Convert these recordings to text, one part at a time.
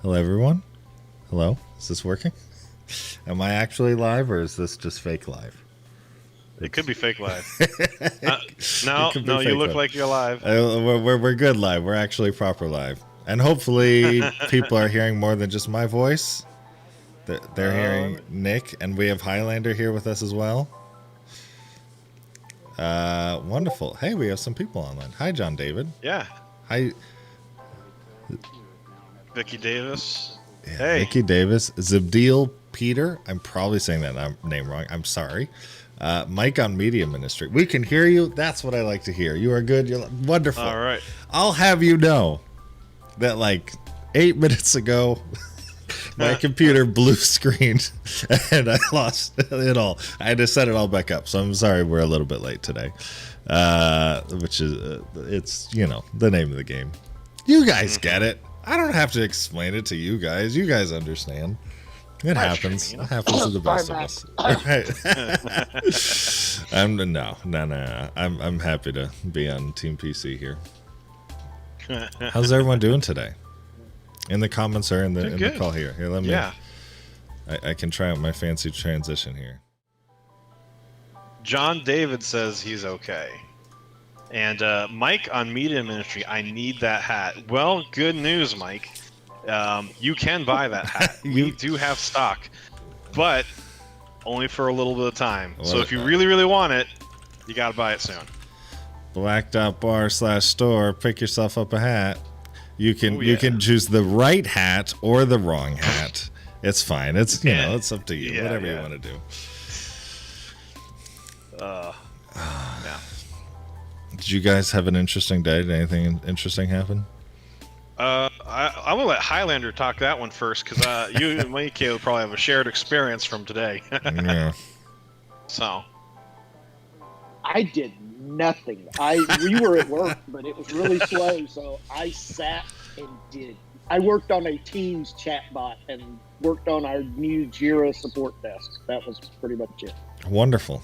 Hello, everyone. Hello. Is this working? Am I actually live, or is this just fake live? It could be fake live. No, you look like you're live. We're good live. We're actually proper live. And hopefully people are hearing more than just my voice. They're hearing Nick, and we have Highlander here with us as well. Wonderful. Hey, we have some people online. Hi, John David. Yeah. Hi. Vicky Davis. Yeah, hey. Vicky Davis. Zabdeel Peter. I'm probably saying that name wrong. I'm sorry. Mike on Media Ministry. We can hear you. That's what I like to hear. You are good. You're wonderful. All right. I'll have you know that like 8 minutes ago, my computer blue screened and I lost it all. I had to set it all back up. So I'm sorry we're a little bit late today. Which is, it's, you know, the name of the game. You guys get it. I don't have to explain it to you guys. You guys understand. It happens. It happens to the best of us. I'm happy to be on Team PC here. How's everyone doing today? In the comments or in the call here. Here, let me. Yeah. I can try out my fancy transition here. John David says he's okay. And Mike on Media Ministry, I need that hat. Well, good news, Mike. You can buy that hat. We do have stock, but only for a little bit of time. So if you really, really want it, you got to buy it soon. Black.bar/store. Pick yourself up a hat. You can choose the right hat or the wrong hat. It's fine. It's it's up to you. Whatever you want to do. Yeah. Did you guys have an interesting day? Did anything interesting happen? I will let Highlander talk that one first, because you and Mike will probably have a shared experience from today. Yeah. So. I did nothing. We were at work, but it was really slow, so I sat and did. I worked on a Teams chatbot and worked on our new Jira support desk. That was pretty much it. Wonderful.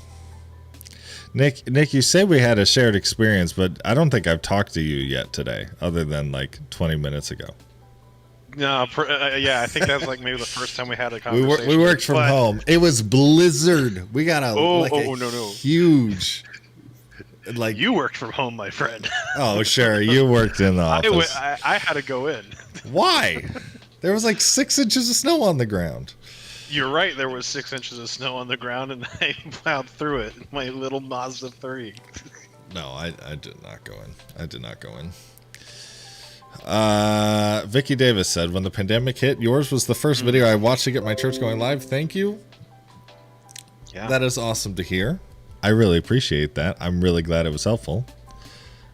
Nick, you say we had a shared experience, but I don't think I've talked to you yet today, other than like 20 minutes ago. No, I think that was like maybe the first time we had a conversation. We worked from home. It was blizzard. We got a huge. Like you worked from home, my friend. Oh, sure, you worked in the office. I had to go in. Why? There was like 6 inches of snow on the ground. You're right. There was 6 inches of snow on the ground, and I plowed through it. My little Mazda 3. No, I did not go in. I did not go in. Vicky Davis said, when the pandemic hit, yours was the first video I watched to get my church going live. Thank you. Yeah. That is awesome to hear. I really appreciate that. I'm really glad it was helpful.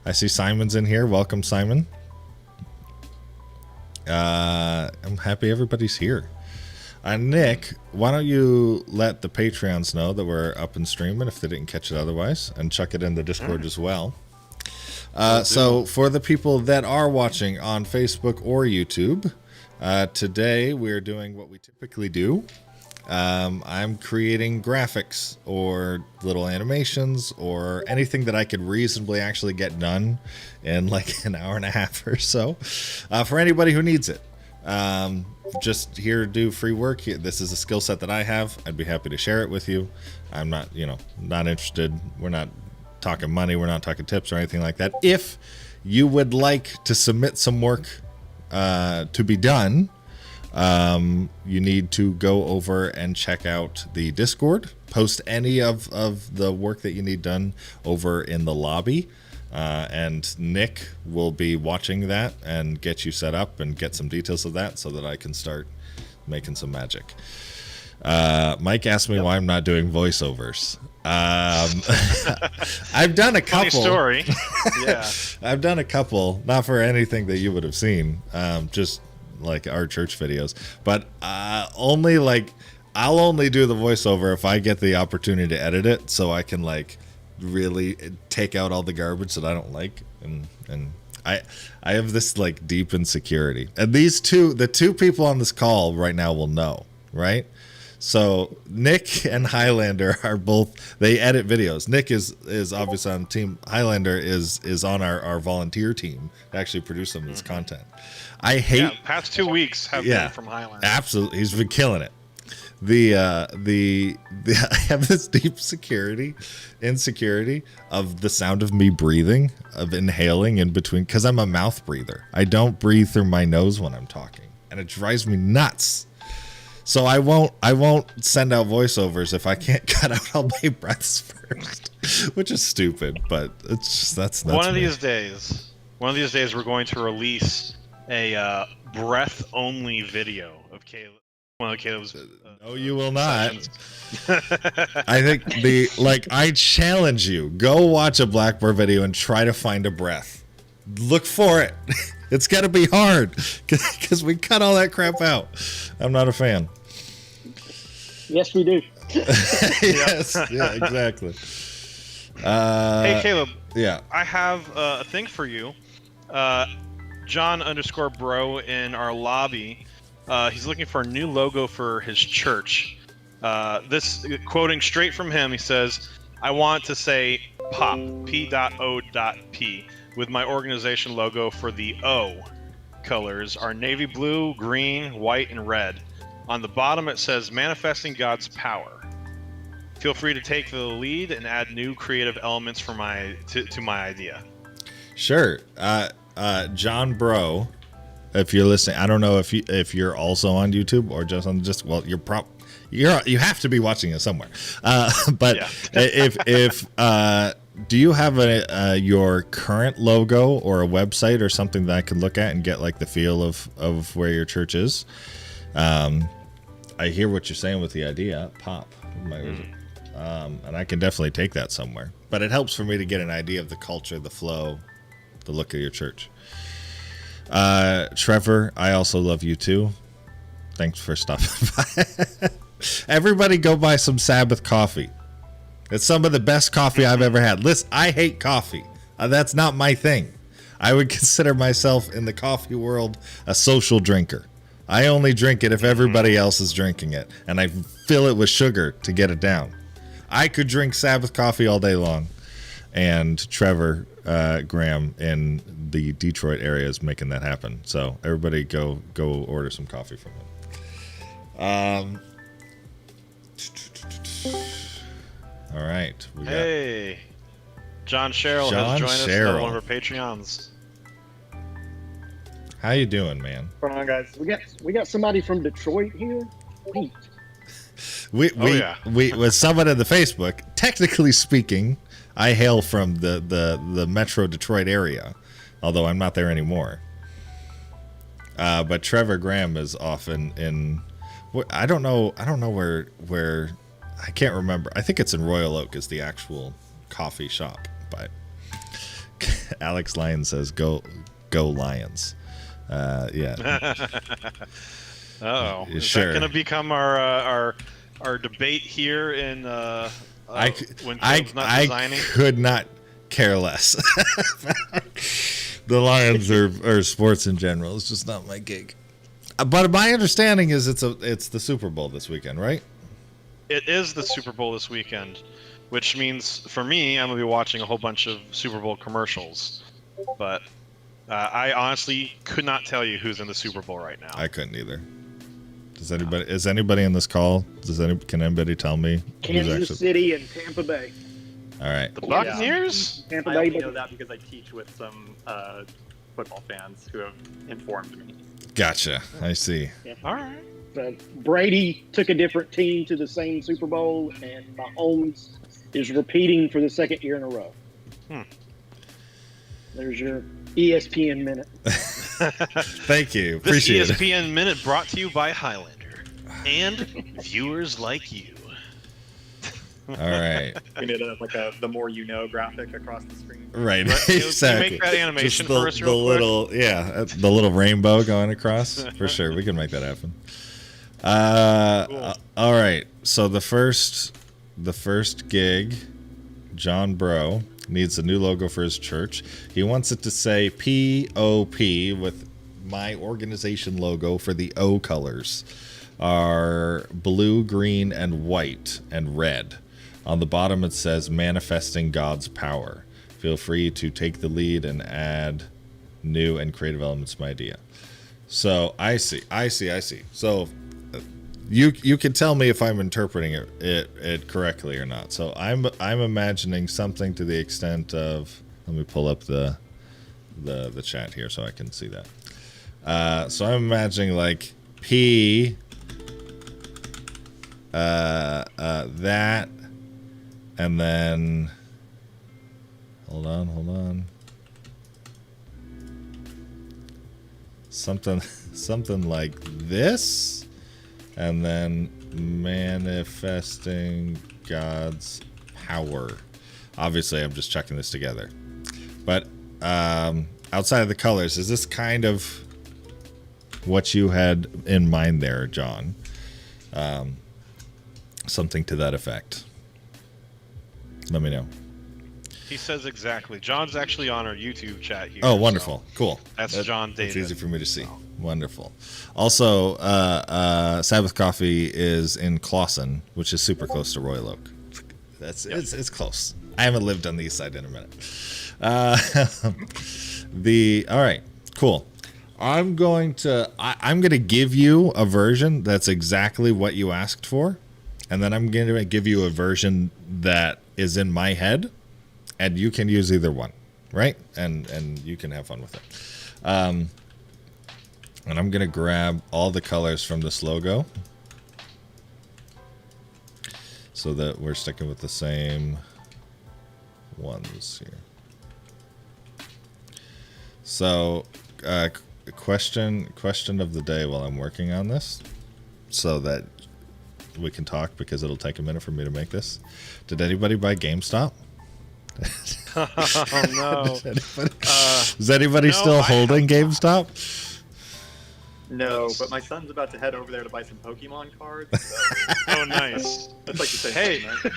I see Simon's in here. Welcome, Simon. I'm happy everybody's here. Nick, why don't you let the Patreons know that we're up and streaming if they didn't catch it otherwise, and chuck it in the Discord as well. So for the people that are watching on Facebook or YouTube, today we're doing what we typically do. I'm creating graphics or little animations or anything that I could reasonably actually get done in like an hour and a half or so, for anybody who needs it. Just here to do free work. This is a skill set that I have. I'd be happy to share it with you. I'm not, not interested. We're not talking money. We're not talking tips or anything like that. If you would like to submit some work to be done, you need to go over and check out the Discord. Post any of the work that you need done over in the lobby. And Nick will be watching that and get you set up and get some details of that so that I can start making some magic. Mike asked me why I'm not doing voiceovers. I've done a couple. Funny story. Yeah. I've done a couple, not for anything that you would have seen, just like our church videos, but only like I'll only do the voiceover if I get the opportunity to edit it, so I can like really take out all the garbage that I don't like, and I have this like deep insecurity, and the two people on this call right now will know, right? So Nick and Highlander are both, they edit videos. Nick is obviously on team. Highlander is on our volunteer team to actually produce some of this content. I hate. Yeah, past 2 weeks have been from Highlander. Absolutely, he's been killing it. I have this deep insecurity of the sound of me breathing, of inhaling in between, because I'm a mouth breather. I don't breathe through my nose when I'm talking, and it drives me nuts. So I won't send out voiceovers if I can't cut out all my breaths first, which is stupid, but it's just that's one of these days we're going to release a breath only video of Caleb. One of Caleb's. No, you will not. I think I challenge you. Go watch a Black Bear video and try to find a breath. Look for it. It's got to be hard because we cut all that crap out. I'm not a fan. Yes, we do. Yes. Yeah, exactly. Hey, Caleb. Yeah. I have a thing for you. John_bro in our lobby. He's looking for a new logo for his church. This quoting straight from him, he says, "I want to say POP, P.O.P, with my organization logo for the O. Colors are navy blue, green, white, and red. On the bottom it says manifesting God's power. Feel free to take the lead and add new creative elements for to my idea." Sure. John Bro, if you're listening, I don't know if you're also on YouTube or you have to be watching it somewhere. But yeah. if do you have your current logo or a website or something that I could look at and get like the feel of where your church is? I hear what you're saying with the idea, pop, and I can definitely take that somewhere. But it helps for me to get an idea of the culture, the flow, the look of your church. Trevor, I also love you too. Thanks for stopping by. Everybody go buy some Sabbath coffee. It's some of the best coffee I've ever had. Listen, I hate coffee. That's not my thing. I would consider myself in the coffee world a social drinker. I only drink it if everybody else is drinking it, and I fill it with sugar to get it down. I could drink Sabbath coffee all day long, and Trevor Graham in the Detroit area is making that happen. So everybody go order some coffee from him. All right. Hey, John Sherrill has joined us as one of our Patreons. How you doing, man? What's going on, guys? We got somebody from Detroit here. Neat. We with someone in the Facebook. Technically speaking, I hail from the Metro Detroit area, although I'm not there anymore. But Trevor Graham is often in. I don't know where. I can't remember. I think it's in Royal Oak is the actual coffee shop. But Alex Lyons says, "Go Lions." Yeah. Oh, is sure. that going to become our debate here in when Caleb's not designing? I could not care less. The Lions are sports in general. It's just not my gig. But my understanding is it's the Super Bowl this weekend, right? It is the Super Bowl this weekend, which means for me, I'm going to be watching a whole bunch of Super Bowl commercials. But I honestly could not tell you who's in the Super Bowl right now. I couldn't either. Is anybody in this call? Can anybody tell me? Kansas City and Tampa Bay. All right. The Buccaneers? I only know that because I teach with some football fans who have informed me. Gotcha. I see. Yeah. All right. Brady took a different team to the same Super Bowl, and Mahomes is repeating for the second year in a row. There's your ESPN minute. Thank you. Appreciate this ESPN minute brought to you by Highlander and viewers like you. All right. We need the more you know graphic across the screen. Right. Exactly. Exactly. Can you make that animation for us real quick? The little rainbow going across. For sure. We can make that happen. Cool. All right. So the first gig, John Bro needs a new logo for his church. He wants it to say POP with my organization logo for the O colors. are blue, green, and white, and red. On the bottom it says manifesting God's power. Feel free to take the lead and add new and creative elements to my idea. So I see. So you can tell me if I'm interpreting it correctly or not. So I'm imagining something to the extent of, let me pull up the chat here so I can see that. So I'm imagining like P that, and then hold on. Something like this, and then manifesting God's power. Obviously, I'm just chucking this together. But outside of the colors, is this kind of what you had in mind there, John? Something to that effect. Let me know. He says exactly. John's actually on our YouTube chat here. Oh, wonderful. So cool. That's John David. It's easy for me to see. Wonderful. Also, Sabbath Coffee is in Clawson, which is super close to Royal Oak. It's close. I haven't lived on the east side in a minute. All right, cool. I'm going to give you a version that's exactly what you asked for, and then I'm going to give you a version that is in my head, and you can use either one, right? And you can have fun with it. And I'm going to grab all the colors from this logo so that we're sticking with the same ones here. So, question of the day while I'm working on this, so that we can talk, because it'll take a minute for me to make this. Did anybody buy GameStop? Oh no! Is anybody still holding GameStop? No, but my son's about to head over there to buy some Pokemon cards. So Oh, nice. that's like you say. Hey. Right?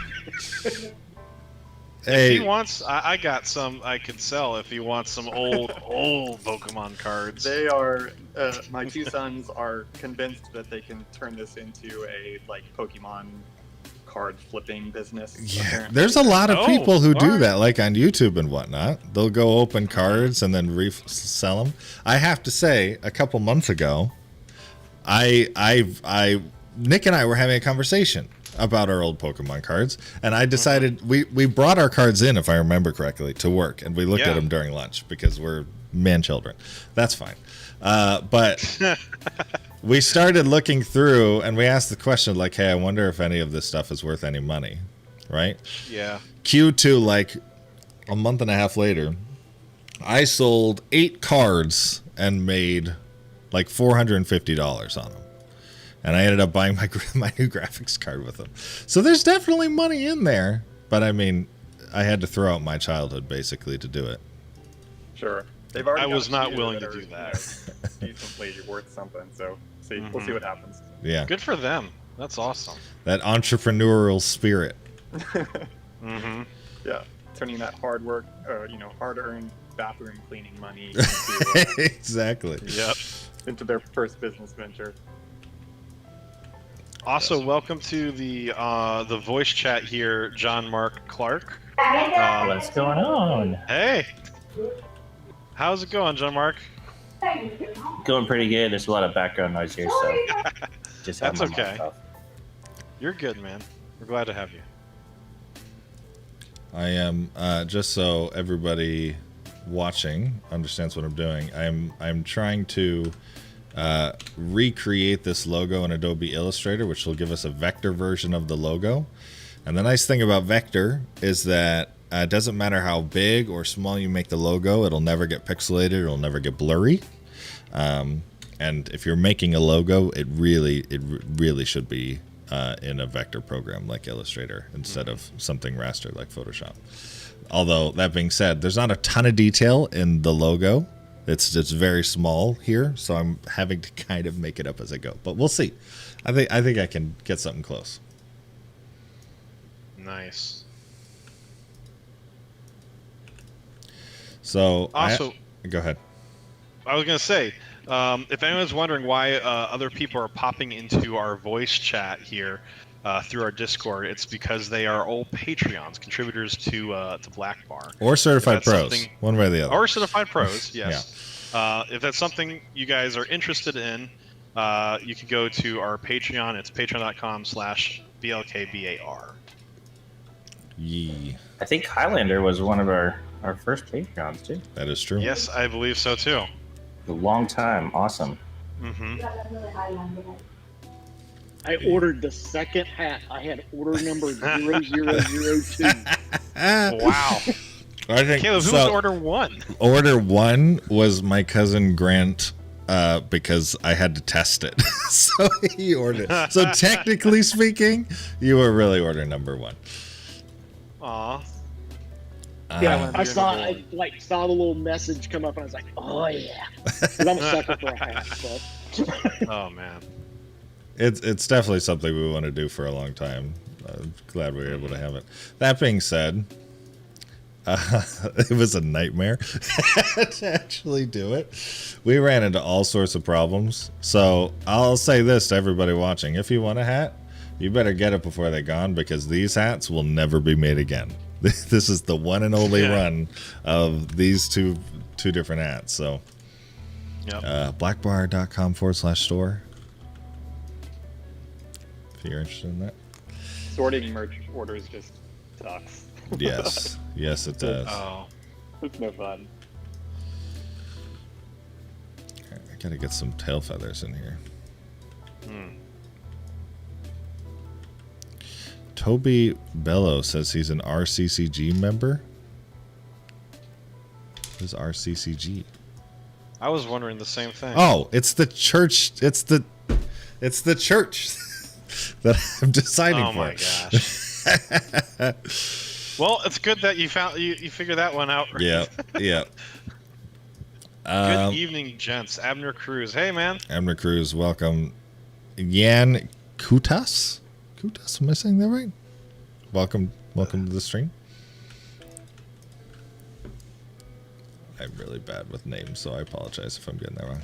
Hey, If he wants, I got some I could sell if he wants some old Pokemon cards. They are. My two sons are convinced that they can turn this into a Pokemon card flipping business. yeah, apparently. there's a lot of Oh, people who do alright. that, like on YouTube and whatnot. They'll go open cards and then resell them. I have to say, a couple months ago, Nick and I were having a conversation about our old Pokemon cards, and I decided we brought our cards in, if I remember correctly, to work, and we looked at Yeah. them during lunch because we're man children. That's fine. But we started looking through, and we asked the question, like, hey, I wonder if any of this stuff is worth any money, right? Yeah. Q2, like a month and a half later, I sold 8 cards and made like $450 on them. And I ended up buying my new graphics card with them. So there's definitely money in there. But I mean, I had to throw out my childhood basically to do it. Sure. They've already. I got was a not few willing that to are, do that. Decently worth something. So we'll see what happens. Yeah. Good for them. That's awesome. That entrepreneurial spirit. Mm-hmm. Yeah, turning that hard work, hard-earned bathroom cleaning money into, Exactly. Yep. into their first business venture. Also, welcome to the voice chat here, John Mark Clark. What's going on? Hey, how's it going, John Mark? Going pretty good. There's a lot of background noise here, so just have That's my okay. mic off. You're good, man. We're glad to have you. I am, just so everybody watching understands what I'm doing, I'm trying to recreate this logo in Adobe Illustrator, which will give us a vector version of the logo. And the nice thing about vector is that it doesn't matter how big or small you make the logo, it'll never get pixelated, it'll never get blurry. And if you're making a logo, it really should be in a vector program like Illustrator instead of something raster like Photoshop. Although, that being said, there's not a ton of detail in the logo. It's just very small here, so I'm having to kind of make it up as I go. But we'll see. I think I can get something close. Nice. So Also, go ahead. I was gonna say, If anyone's wondering why other people are popping into our voice chat here through our Discord, it's because they are all Patreons, contributors to Black Bar. Or certified If that's pros, something- one way or the other. Or certified pros, yes. If that's something you guys are interested in, you can go to our Patreon. It's patreon.com/blkbar. Yee. I think Highlander was one of our first Patreons, too. That is true. Yes, I believe so too. A long time. Awesome. Mm-hmm. I ordered the second hat. I had order number 0002. Wow. I think Caleb, who so. was order one? Order one was my cousin Grant, because I had to test it. So he ordered it. So technically speaking, you were really order number one. Aw. Yeah, Um, I saw the little message come up, and I was like, "Oh yeah," because I'm a sucker for a hat. So. Oh man. it's definitely something we want to do for a long time. I'm glad we were able to have it. That being said, it was a nightmare to actually do it. We ran into all sorts of problems. So I'll say this to everybody watching: if you want a hat, you better get it before they're gone, because these hats will never be made again. This is the one and only run of these two different hats. So blackbar.com/store if you're interested in that. Sorting merch orders just sucks. Yes, yes, it does. Oh. It's no fun. I gotta get some tail feathers in here. Hmm. Toby Bello says he's an RCCG member. What is RCCG? I was wondering the same thing. Oh, it's the church. It's the church that I'm deciding Oh for. my gosh. Well, it's good that you figured that one out. Yeah, yeah. Good evening, gents. Abner Cruz. Hey, man. Abner Cruz, welcome. Yan Kutas? Kutas, am I saying that right? Welcome to the stream. I'm really bad with names, so I apologize if I'm getting that wrong.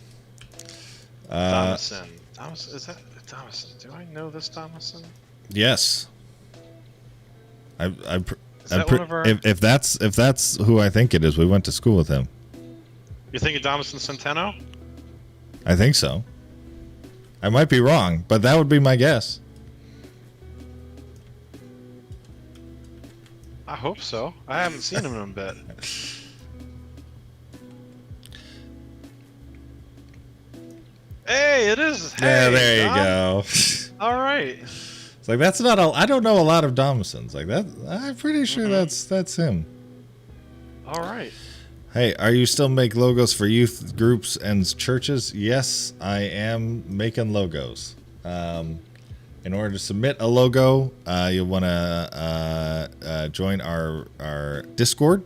Thomason. Is that Thomason? Do I know this Thomason? Yes. Is that one of our... If that's who I think it is, we went to school with him. You're thinking Thomason Centeno? I think so. I might be wrong, but that would be my guess. I hope so. I haven't seen him in a bit. Hey, it is. Yeah, Hey, there you Dom. go. All right. It's like that's not. I don't know a lot of Domisons like that. I'm pretty sure that's him. All right. Hey, are you still make logos for youth groups and churches? Yes, I am making logos. In order to submit a logo, you'll want to join our Discord.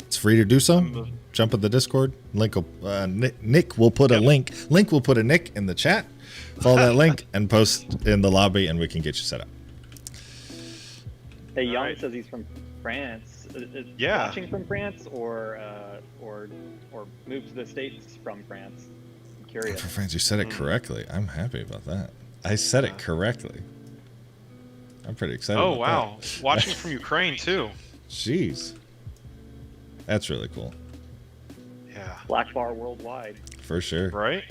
It's free to do so. Jump at the Discord. Link will, Nick will put a link. Link will put a Nick in the chat. Follow that link and post in the lobby, and we can get you set up. Hey, Jan Alright. says he's from France. Yeah. Watching from France, or moved to the States from France. I'm curious. For friends, you said it correctly. I'm happy about that. I said it correctly. I'm pretty excited. Oh about wow. that. Watching from Ukraine too. Jeez, that's really cool. Yeah. Black Bar worldwide. For sure. Right.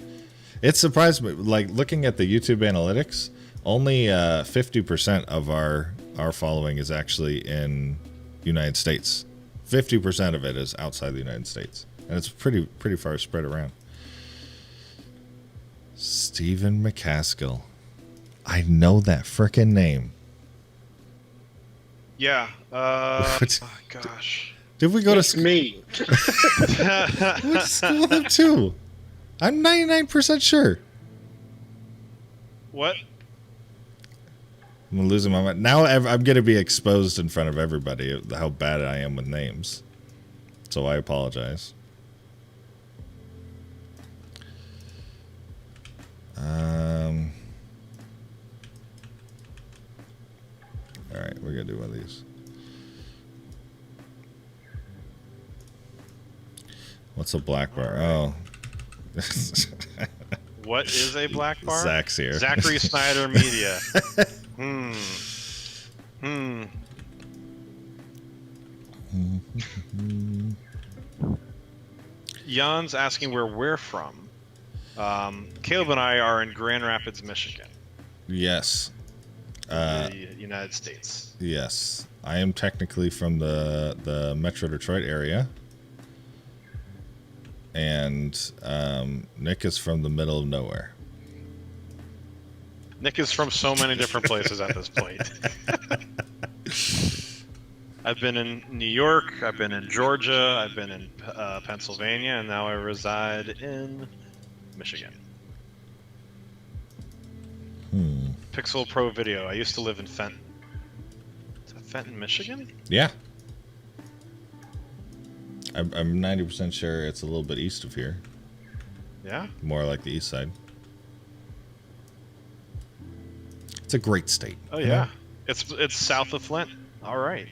It surprised me. Like looking at the YouTube analytics, only 50% of our following is actually in United States. 50% of it is outside the United States, and it's pretty far spread around. Stephen McCaskill. I know that frickin' name. Yeah. What? Oh, gosh. Did we go to It's school? me. We went to school with him too. I'm 99% sure. What? I'm losing my mind. Now I'm going to be exposed in front of everybody of how bad I am with names. So I apologize. All right, we're going to do one of these. What's a black bar? Oh. What is a black bar? Zach's here. Zachary Snyder Media. Jan's asking where we're from. Caleb and I are in Grand Rapids, Michigan. Yes. The United States. Yes. I am technically from the Metro Detroit area. And Nick is from the middle of nowhere. Nick is from so many different places at this point. I've been in New York, I've been in Georgia, I've been in Pennsylvania, and now I reside in Michigan. Pixel Pro Video. I used to live in Fenton. Is that Fenton, Michigan? Yeah. I'm 90% sure it's a little bit east of here. Yeah? More like the east side. It's a great state. Oh yeah. It's south of Flint. All right.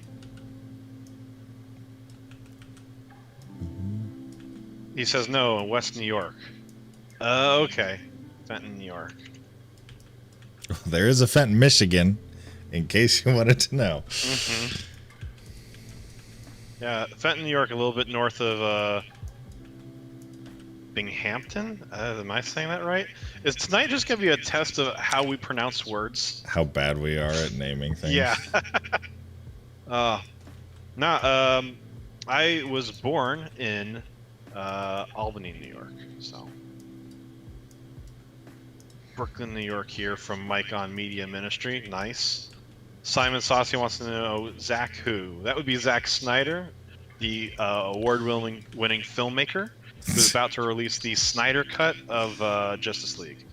He says no, West New York. Okay. Fenton, New York. There is a Fenton, Michigan, in case you wanted to know. Yeah, Fenton, New York, a little bit north of Binghamton. Am I saying that right? Is tonight just gonna be a test of how we pronounce words? How bad we are at naming things. Yeah. I was born in Albany, New York. So Brooklyn, New York here from Mike on Media Ministry. Nice. Simon Saucy wants to know Zach who? That would be Zack Snyder, the award-winning filmmaker who's about to release the Snyder cut of Justice League.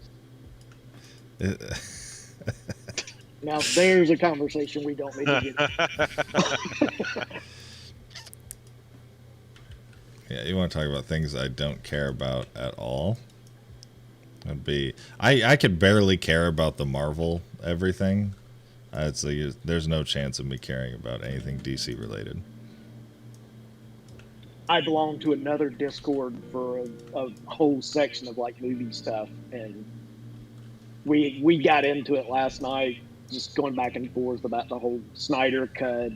Now there's a conversation we don't need to get. Yeah, you want to talk about things I don't care about at all? That'd be I could barely care about the Marvel everything. It's like, there's no chance of me caring about anything DC related. I belong to another Discord for a whole section of like movie stuff, and we got into it last night, just going back and forth about the whole Snyder cut.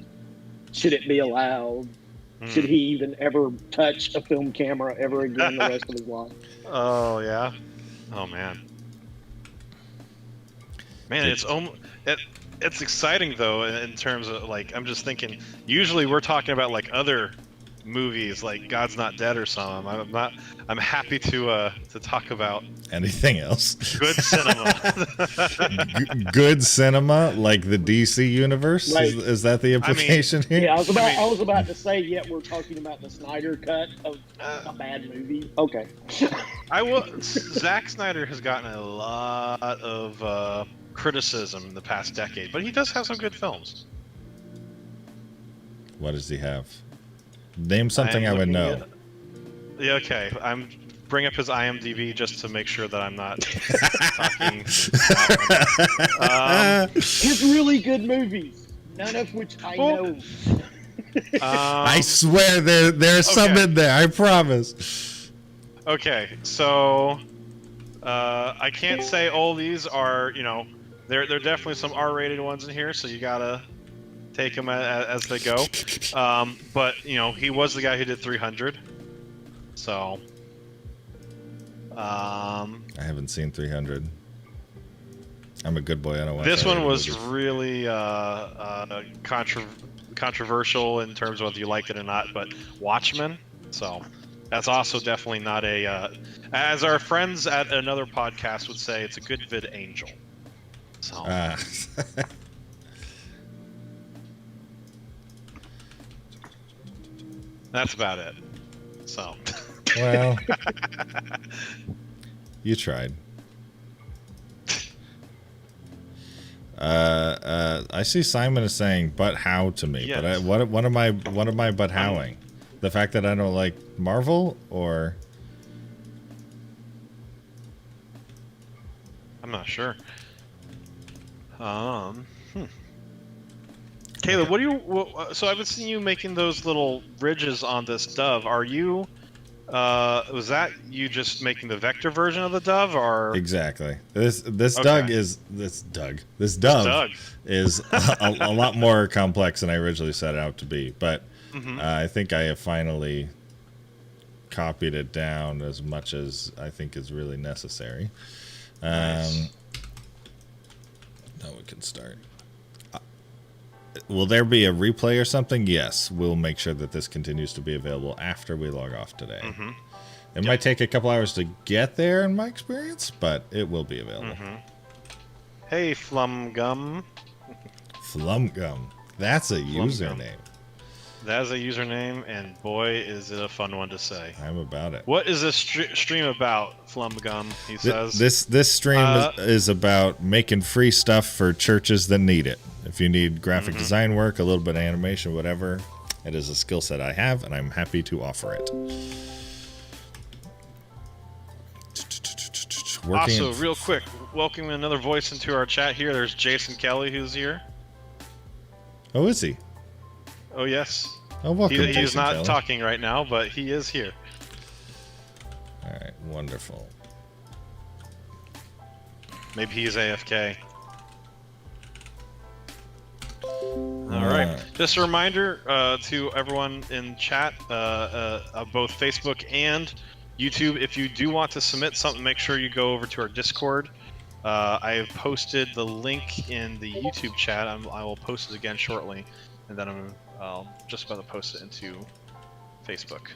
Should it be allowed? Should he even ever touch a film camera ever again the rest of his life? Oh yeah. Oh man. Man, it's exciting though in terms of like I'm just thinking. Usually we're talking about like other movies like God's Not Dead or something. I'm happy to talk about anything else. Good cinema. Good cinema, like the DC universe. Right. Is that the implication here? Yeah, I was about to say. Yet we're talking about the Snyder cut of a bad movie. Okay. Zack Snyder has gotten a lot of criticism in the past decade, but he does have some good films. What does he have? Name something I would know. Yeah, okay. I'm bring up his IMDb just to make sure that I'm not talking. His really good movies, none of which I know. I swear there's some in there. I promise. Okay, so I can't say all these are, there are definitely some R-rated ones in here, so you gotta take them as they go. But he was the guy who did 300, so. I haven't seen 300. I'm a good boy. I don't watch. This one was movies. really controversial in terms of whether you liked it or not, but Watchmen. So that's also definitely not a, as our friends at another podcast would say, it's a good vid angel. So. That's about it. So. Well, you tried. I see Simon is saying "but how" to me. Yes. But what am I but howing? The fact that I don't like Marvel, or I'm not sure. Caleb, what do you? So I've been seeing you making those little ridges on this dove. Are you Was that you just making the vector version of the dove, or Exactly. This Okay. Doug is this dove Doug? is a lot more complex than I originally set it out to be. But Mhm. I think I have finally copied it down as much as I think is really necessary. Nice. Now we can start. Will there be a replay or something? Yes, we'll make sure that this continues to be available after we log off today. Mhm. It might take a couple hours to get there in my experience, but it will be available. Hey, Flumgum. Flumgum. That's a Flumgum. username. That is a username, and boy, is it a fun one to say. I'm about it. What is this stream about, Flumgum? He says. This stream is about making free stuff for churches that need it. If you need graphic design work, a little bit of animation, whatever, it is a skill set I have, and I'm happy to offer it. Also, real quick, welcome another voice into our chat here. There's Jason Kelly, who's here. Oh, is he? Oh, yes. Oh, welcome, He's Jason not Kelly. talking right now, but he is here. All right, wonderful. Maybe he's AFK. All right. Just a reminder to everyone in chat of both Facebook and YouTube, if you do want to submit something, make sure you go over to our Discord. I have posted the link in the YouTube chat. I will post it again shortly, and then I'm just about to post it into Facebook.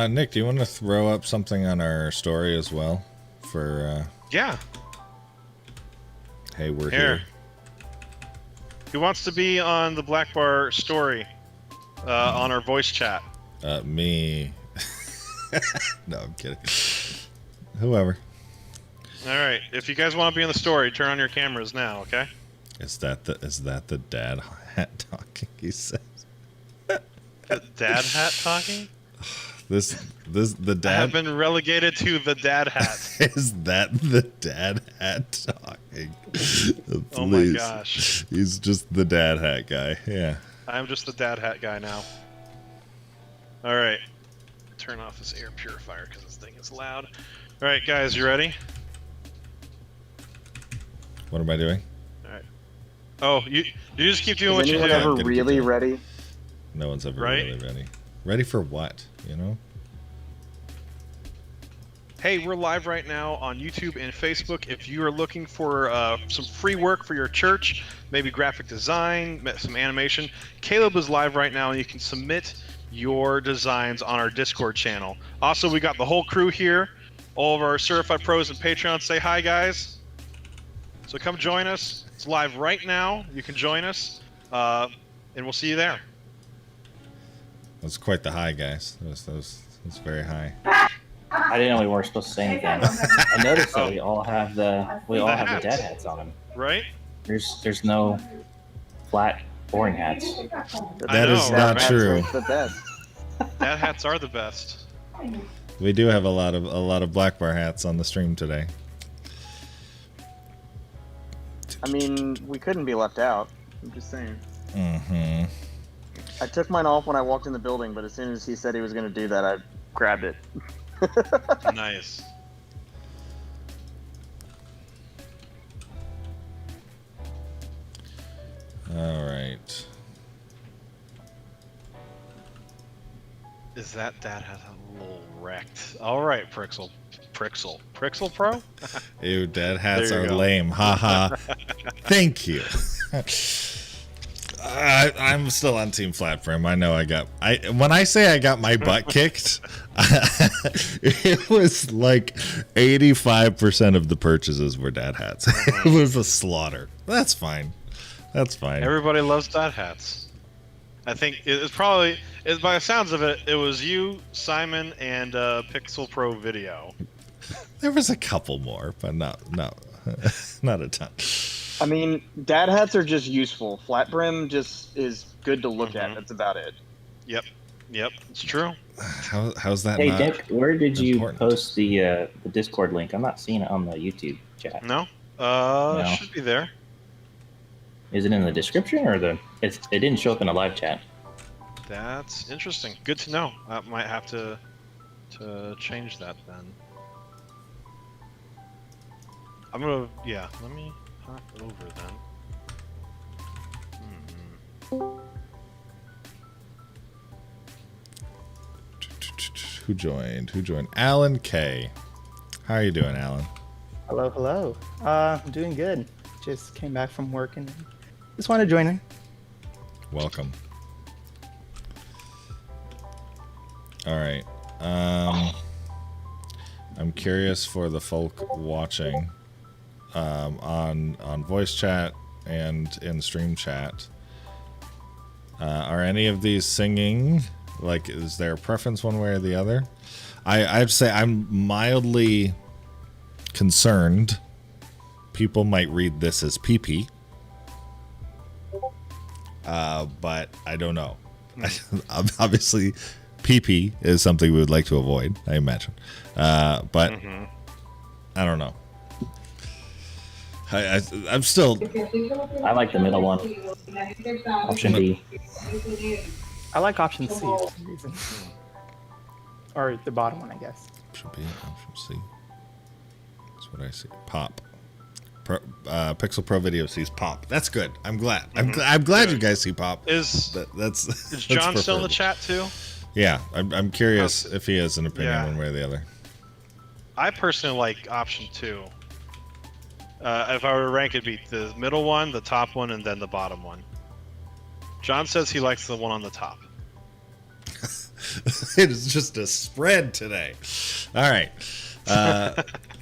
Nick, do you want to throw up something on our story as well? For Yeah. Hey, we're here. Who wants to be on the Black Bar story on our voice chat? Me. No, I'm kidding. Whoever. All right. If you guys want to be in the story, turn on your cameras now, okay? Is that the dad hat talking? He says. The dad hat talking? The dad. I have been relegated to the dad hat. Is that the dad hat talking? Oh my gosh. He's just the dad hat guy. Yeah. I'm just the dad hat guy now. All right. Turn off this air purifier because this thing is loud. All right, guys, you ready? What am I doing? All right. Oh, you just keep doing Is what you anyone do. ever Good, really good. ready? No one's ever Right? really ready. Ready for what? You know? Hey, we're live right now on YouTube and Facebook. If you are looking for some free work for your church, maybe graphic design, some animation, Caleb is live right now, and you can submit your designs on our Discord channel. Also, we got the whole crew here. All of our certified pros and Patreons. Say hi, guys. So come join us. It's live right now. You can join us, and we'll see you there. That's quite the high, guys. That's very high. I didn't know we weren't supposed to say anything. I noticed that we all have the hats. dad hats on them. Right? There's no flat boring hats. That is not That's true. the best. Dad hats are the best. We do have a lot of Black Bar hats on the stream today. I mean, we couldn't be left out. I'm just saying. Mm-hmm. I took mine off when I walked in the building, but as soon as he said he was going to do that, I grabbed it. Nice. All right. Is that dad hat a little wrecked? All right, Prixel Pro. Ew, dad hats There are you go. lame. Haha. Thank you. I'm still on Team Flat Brim. I know when I say I got my butt kicked, it was like 85% of the purchases were dad hats. It was a slaughter. That's fine. That's fine. Everybody loves dad hats. I think it's probably, by the sounds of it, it was you, Simon, and Pixel Pro Video. There was a couple more, but not a ton. I mean, dad hats are just useful. Flat brim just is good to look at. That's about it. Yep, it's true. How's that? Hey not Dick, where did you important? post the Discord link? I'm not seeing it on the YouTube chat. No? No. Should be there. Is it in the description or it didn't show up in a live chat? That's interesting. Good to know. I might have to change that then. I'm gonna, yeah, let me hop over then. Who joined? Who joined? Alan K. How are you doing, Alan? Hello, hello. I'm doing good. Just came back from work and just wanted to join in. Welcome. All right. I'm curious for the folk watching on voice chat and in stream chat. Are any of these singing? Like, is there a preference one way or the other? I have to say I'm mildly concerned. People might read this as pee-pee. But I don't know. Obviously, pee-pee is something we would like to avoid, I imagine. But I don't know. I'm still... I like the middle one. Option B. I like option C for some reason. Or the bottom one, I guess. Option B, option C. That's what I see. Pop. Pixel Pro Video sees pop. That's good. I'm glad. I'm glad you guys see pop. Is that's John still in the preferable. chat too? Yeah, I'm curious if he has an opinion Yeah. one way or the other. I personally like option 2. If I were to rank, it'd be the middle one, the top one, and then the bottom one. John says he likes the one on the top. It is just a spread today. All right.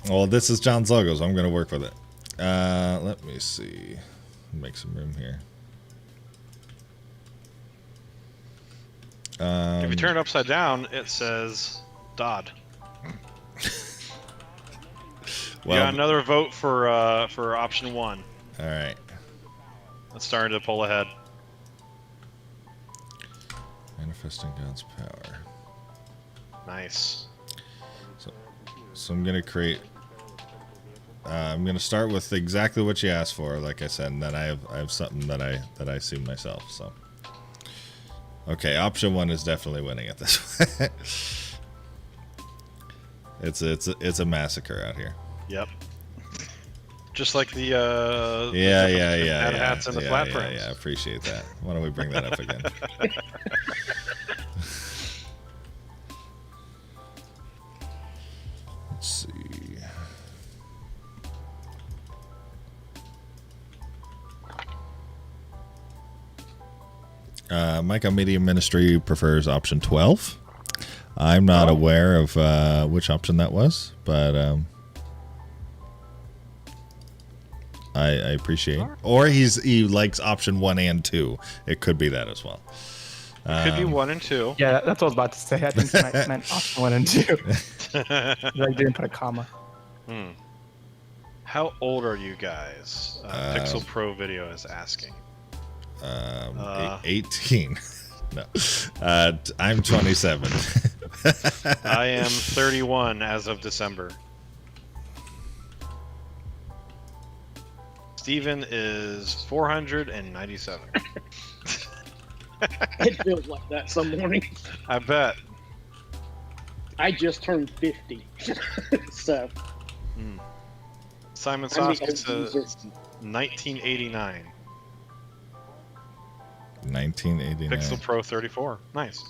Well, this is John's logo, so I'm going to work with it. Let me see. Make some room here. If you turn it upside down, it says Dodd. Well, You got another vote for option 1. all right. That's starting to pull ahead. Manifesting God's power. Nice. So I'm gonna create. I'm gonna start with exactly what you asked for, like I said, and then I have something that I see myself. So, okay, option 1 is definitely winning at this. It's a massacre out here. Yep. Just like the Yeah, hats and the flat frames. Yeah, I appreciate that. Why don't we bring that up again? Let's see. Micah Media Ministry prefers option 12. I'm not aware of which option that was, but I appreciate. Or he likes option 1 and 2. It could be that as well. It could be 1 and 2. Yeah, that's what I was about to say. I think you meant option 1 and 2. I didn't put a comma. How old are you guys? Pixel Pro Video is asking. 18. No. I'm 27. I am 31 as of December. Steven is 497. It feels like that some mornings. I bet. I just turned 50. So Simon I'm the Soski says OG. 1989. 1989. Pixel Pro 34. Nice.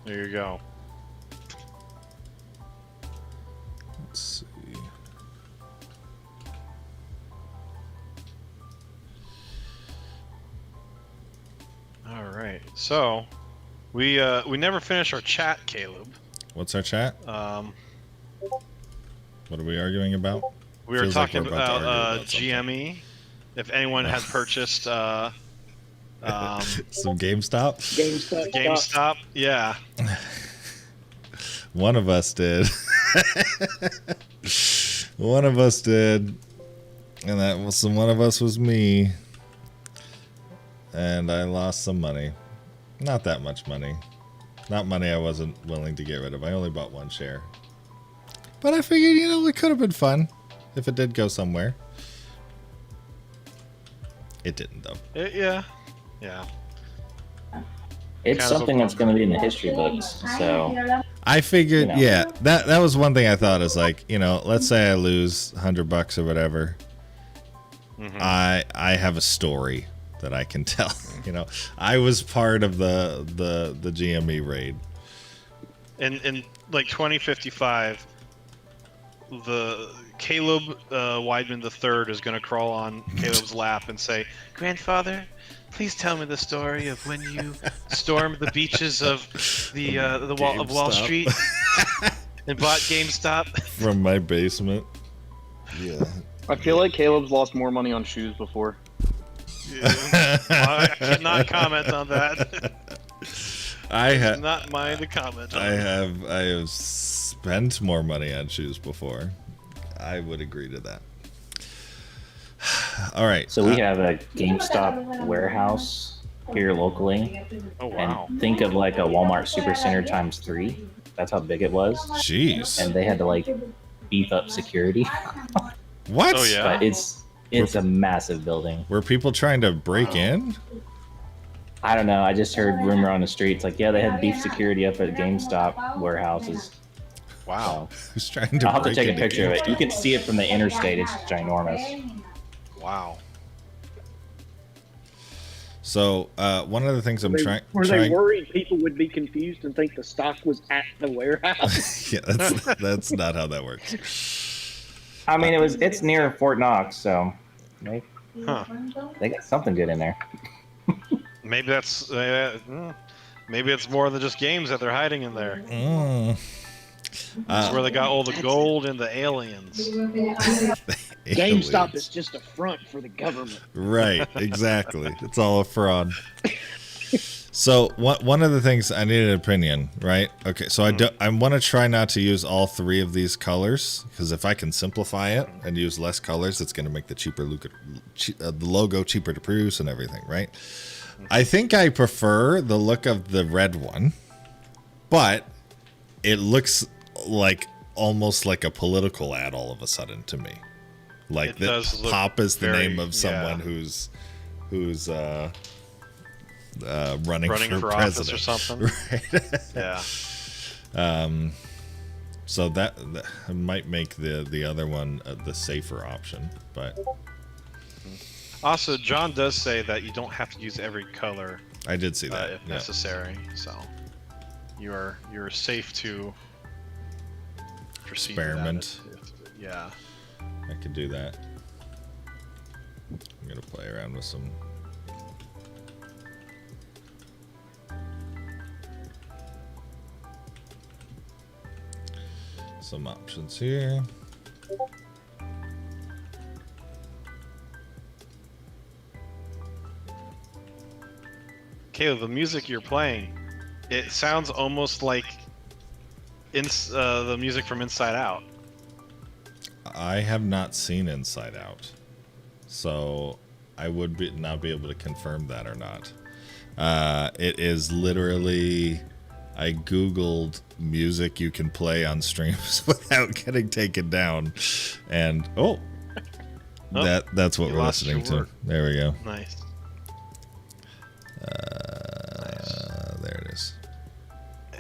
There you go. Let's see. All right. So, we never finished our chat, Caleb. What's our chat? Um, What are we arguing about? we were Feels like talking we're about to argue about about something. GME. If anyone had purchased Some GameStop? GameStop, yeah. One of us did. One of us did. And that was one of us was me. And I lost some money. Not that much money. Not money I wasn't willing to get rid of. I only bought 1 share. But I figured, it could have been fun. if it did go somewhere. It didn't, though. Yeah. It's Kind of a something that's bummer. going to be in the history books. So I figured, You know. yeah, that was one thing I thought is like, let's say I lose $100 or whatever. Mhm. I have a story that I can tell. I was part of the GME raid. In like 2055, the Caleb Weidman III is going to crawl on Caleb's lap and say, "Grandfather, please tell me the story of when you stormed the beaches of the Wall of Wall GameStop. Street and bought GameStop." From my basement. Yeah. I feel like Caleb's lost more money on shoes before. I cannot comment on that. I have Not mine to comment on. I have spent more money on shoes before. I would agree to that. All right. So we have a GameStop warehouse here locally. Oh wow. And think of like a Walmart Supercenter times 3. That's how big it was. Jeez. And they had to like beef up security. What? Oh, yeah? But it's a massive building. Were people trying to break in? I don't know. I just heard rumor on the streets like, yeah, they had beef security up at GameStop warehouses. Wow. So Who's trying to I'll have to break take a into picture of it. GameStop? You can see it from the interstate. It's ginormous. Wow. So one of the things I'm trying. Were they worried people would be confused and think the stock was at the warehouse? Yeah, that's not how that works. I mean, it's near Fort Knox, so they got something good in there. Maybe that's maybe it's more than just games that they're hiding in there. That's where they got all the gold and the aliens. GameStop is just a front for the government. Right, exactly. It's all a fraud. So one of the things I need an opinion, right? Okay, so I want to try not to use all 3 of these colors because if I can simplify it and use less colors, it's going to make the logo cheaper to produce and everything, right? I think I prefer the look of the red one, but it looks like almost like a political ad all of a sudden to me. Like It does look Pop is the very- name of someone yeah. who's running for office president or something. Right. Yeah. So that might make the other one the safer option, but Also, John does say that you don't have to use every color I did see that. if yeah. necessary. So you're safe to proceed with that Experiment. yeah. I could do that. I'm gonna play around with some options here. Caleb, the music you're playing, it sounds almost like the music from Inside Out. I have not seen Inside Out, so I would not be able to confirm that or not. It is literally, I googled music you can play on streams without getting taken down, and that's what you we're lost listening your to. word. There we go. Nice. There it is.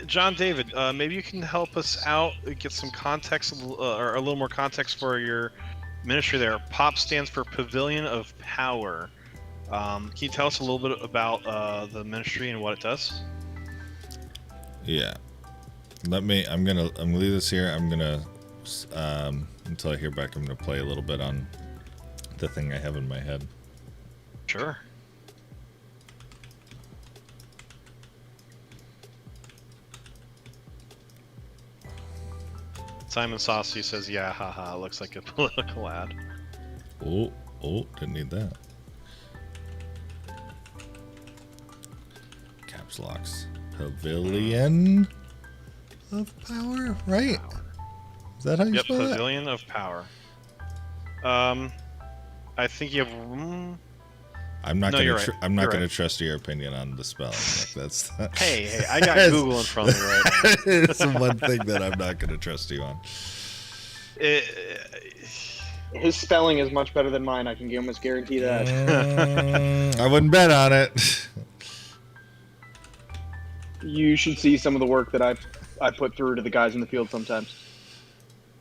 John David, maybe you can help us out, get some context or a little more context for your ministry there. POP stands for Pavilion of Power. Can you tell us a little bit about the ministry and what it does? Yeah. I'm gonna leave this here. I'm gonna until I hear back, I'm gonna play a little bit on the thing I have in my head. Sure. Simon Saucy says, yeah, haha, looks like a political ad. Oh, didn't need that. Caps locks. Pavilion of Power, right? Is that how you Yep, spell that? Pavilion of Power. I think you have... I'm not No, gonna. you're right. I'm not You're gonna right. trust your opinion on the spelling. That's. Hey, I got Google in front of me right now. It's the one thing that I'm not gonna trust you on. His spelling is much better than mine. I can almost guarantee that. I wouldn't bet on it. You should see some of the work that I put through to the guys in the field sometimes.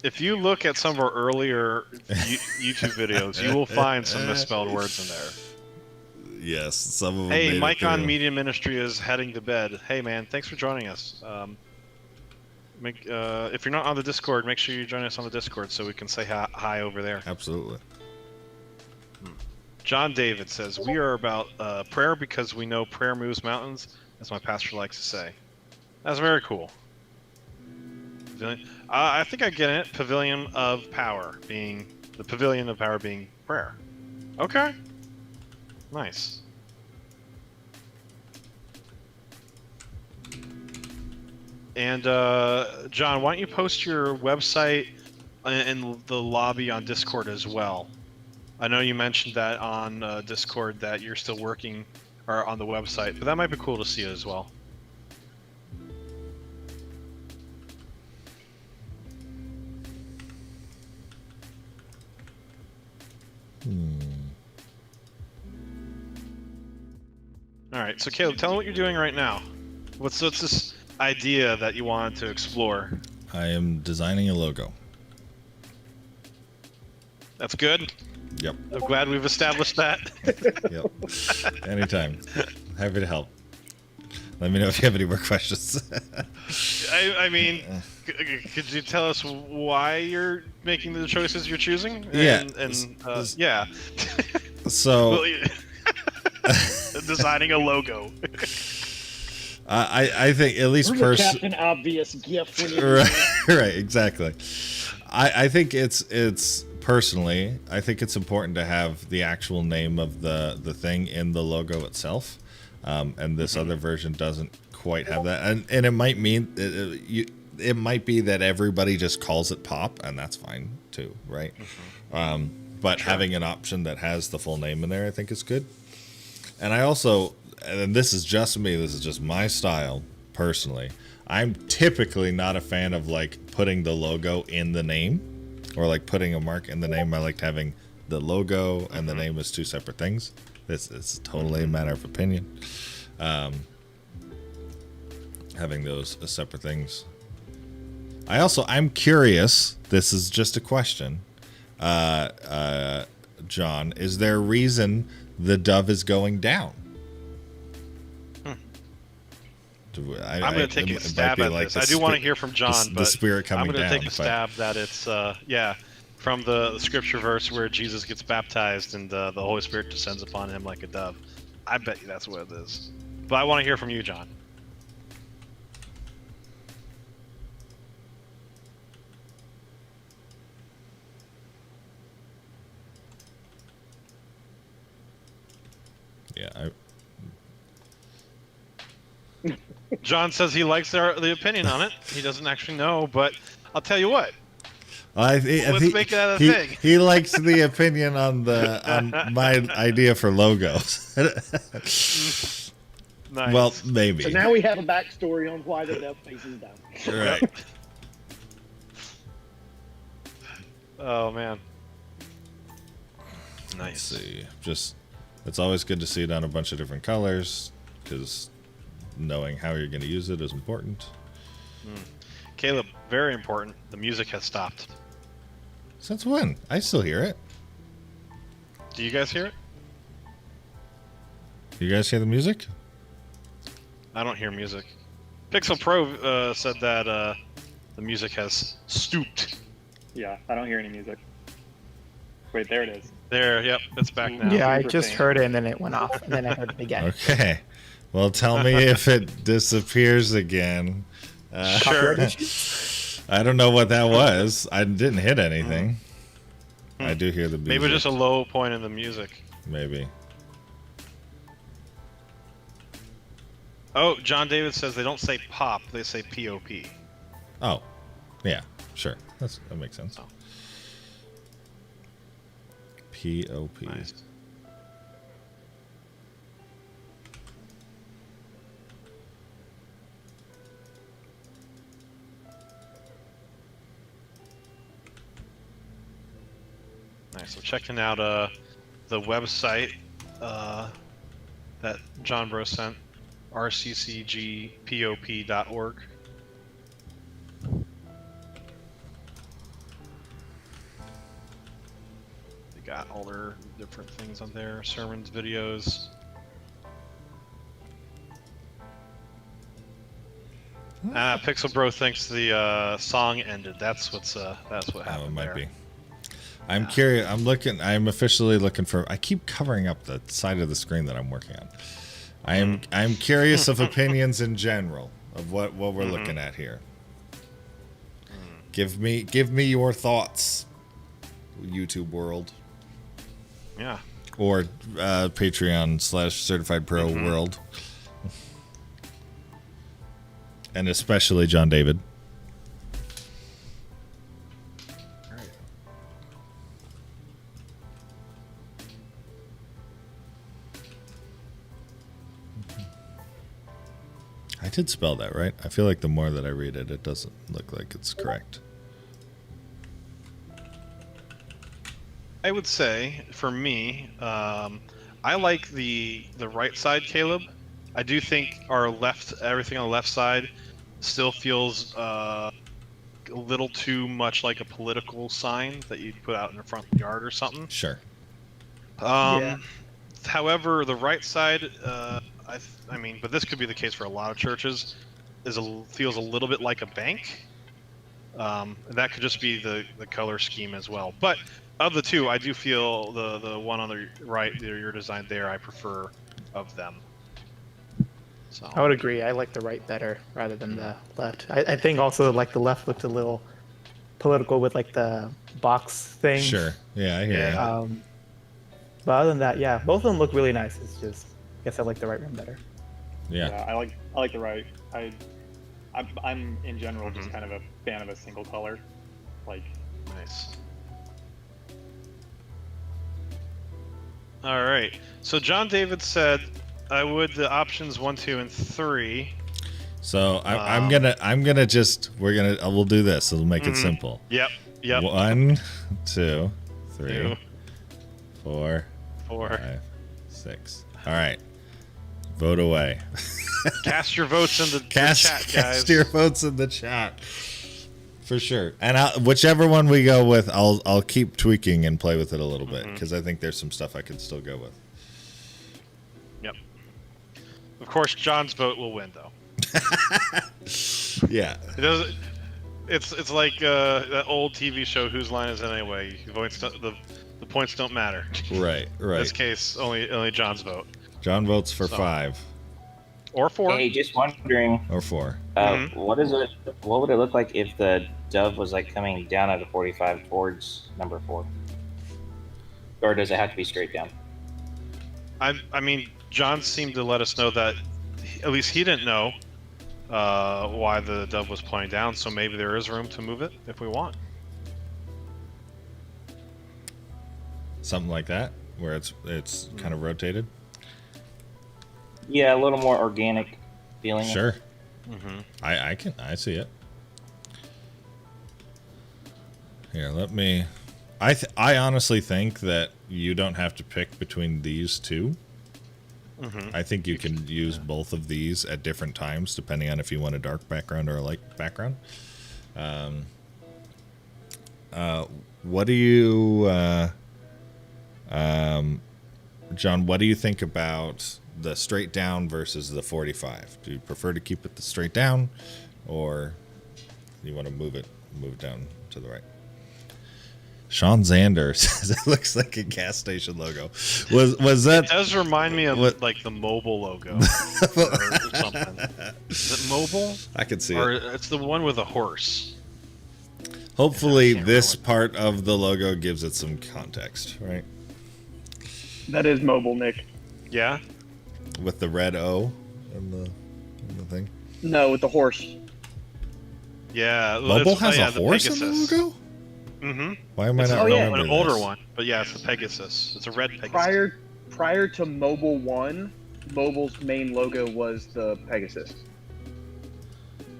If you look at some of our earlier YouTube videos, you will find some misspelled words in there. Yes, some of them. Hey, Mike on through. Media Ministry is heading to bed. Hey, man, thanks for joining us. If you're not on the Discord, make sure you join us on the Discord so we can say hi over there. Absolutely. John David says, we are about prayer because we know prayer moves mountains, as my pastor likes to say. That's very cool. I think I get it. Pavilion of Power being prayer. Okay. Nice. And John, why don't you post your website in the lobby on Discord as well? I know you mentioned that on Discord that you're still working or on the website, but that might be cool to see as well. All right, so Caleb, tell me what you're doing right now. What's this idea that you wanted to explore? I am designing a logo. That's good. Yep. I'm glad we've established that. Yep. Anytime. Happy to help. Let me know if you have any more questions. I mean, could you tell us why you're making the choices you're choosing? Yeah. Yeah. So, designing a logo. I think at least Captain Obvious gift. When you right, exactly. I think it's personally, I think it's important to have the actual name of the thing in the logo itself, and this other version doesn't quite have that, and it might mean it might be that everybody just calls it Pop, and that's fine too, right? But having an option that has the full name in there, I think is good. And I also, and this is just me, this is just my style personally, I'm typically not a fan of like putting the logo in the name or like putting a mark in the name. I liked having the logo and the name as two separate things. This is totally a matter of opinion. Having those as separate things. I'm curious, this is just a question. John, is there a reason the dove is going down? I'm going to take a stab at this. I do want to hear from John, but the spirit coming I'm going to down, take a stab that it's, from the scripture verse where Jesus gets baptized and the Holy Spirit descends upon him like a dove. I bet you that's what it is. But I want to hear from you, John. Yeah, John says he likes the opinion on it. He doesn't actually know, but I'll tell you what. Let's make that a thing. He likes the opinion on my idea for logos. Nice. Well, maybe. So now we have a backstory on why the dove faces down. Right. Oh man. Let's Nice. see. It's always good to see it on a bunch of different colors because knowing how you're going to use it is important. Caleb, very important. The music has stopped. Since when? I still hear it. Do you guys hear it? You guys hear the music? I don't hear music. Pixel Pro said that the music has stooped. Yeah, I don't hear any music. Wait, there it is. There, yep, it's back now. Yeah, I Super just faint. heard it and then it went off, and then I heard it again. Okay. Well, tell me if it disappears again. Sure. I don't know what that was. I didn't hit anything. I do hear the music. Maybe just a low point in the music. Maybe. Oh, John David says they don't say pop, they say POP. Oh, yeah, sure. That makes sense. Oh. P-O-P. Nice. Nice. So checking out the website that John Bro sent, rccgpop.org. They got all their different things on there, sermons, videos. Pixel Bro thinks the song ended. That's what happened. Oh, it might there. be. I'm curious. I'm officially looking for. I keep covering up the side of the screen that I'm working on. I'm curious of opinions in general of what we're looking at here. Give me your thoughts, YouTube world. Yeah. Or Patreon/Certified Pro world. And especially John David. All right. I did spell that right. I feel like the more that I read it, it doesn't look like it's correct. I would say, for me, I like the right side, Caleb. I do think everything on the left side still feels a little too much like a political sign that you'd put out in the front yard or something. Sure. However, the right side, I mean, but this could be the case for a lot of churches, feels a little bit like a bank. That could just be the color scheme as well. But of the two, I do feel the one on the right, your design there, I prefer of them. So. I would agree. I like the right better rather than the left. I think also like the left looked a little political with like the box thing. Sure. Yeah, I hear you. But other than that, yeah, both of them look really nice. It's just, I guess I like the right one better. Yeah. I like the right. I'm in general just kind of a fan of a single color. Like, nice. All right. So John David said, "I would the options 1, 2, and 3." So I'm gonna just we'll do this. It'll make it simple. Yep. 1, 2, 3, 2, 4, 4, 5, 6. All right. Vote away. Cast your votes in the chat, guys. Cast your votes in the chat. For sure. And whichever one we go with, I'll keep tweaking and play with it a little bit because I think there's some stuff I can still go with. Yep. Of course, John's vote will win, though. Yeah. It doesn't. It's like that old TV show, Whose Line Is It Anyway? The points don't matter. Right. In this case, only John's vote. John votes for 5. Or 4. Hey, just wondering. Or 4. What would it look like if the dove was like coming down at a 45 towards number 4? Or does it have to be straight down? I mean, John seemed to let us know that at least he didn't know why the dove was pointing down, so maybe there is room to move it if we want. Something like that, where it's kind of rotated. Yeah, a little more organic feeling. Sure. I see it. Here, let me. I honestly think that you don't have to pick between these two. I think you can use both of these at different times, depending on if you want a dark background or a light background. What do you, John? What do you think about the straight down versus the 45? Do you prefer to keep it the straight down, or you want to move it down to the right? Sean Zander says it looks like a gas station logo. Was that? It does remind me of like the mobile logo or something. Is it mobile? I could see or it. It's the one with a horse. Hopefully, this part of the logo gives it some context, right? That is mobile, Nick. Yeah. With the red O and the thing. No, with the horse. Yeah. Mobile has a the horse in the Pegasus. logo? Why am I not remembering an older this? one, but yeah, it's the Pegasus. It's a red Pegasus. Prior to Mobile 1, Mobile's main logo was the Pegasus.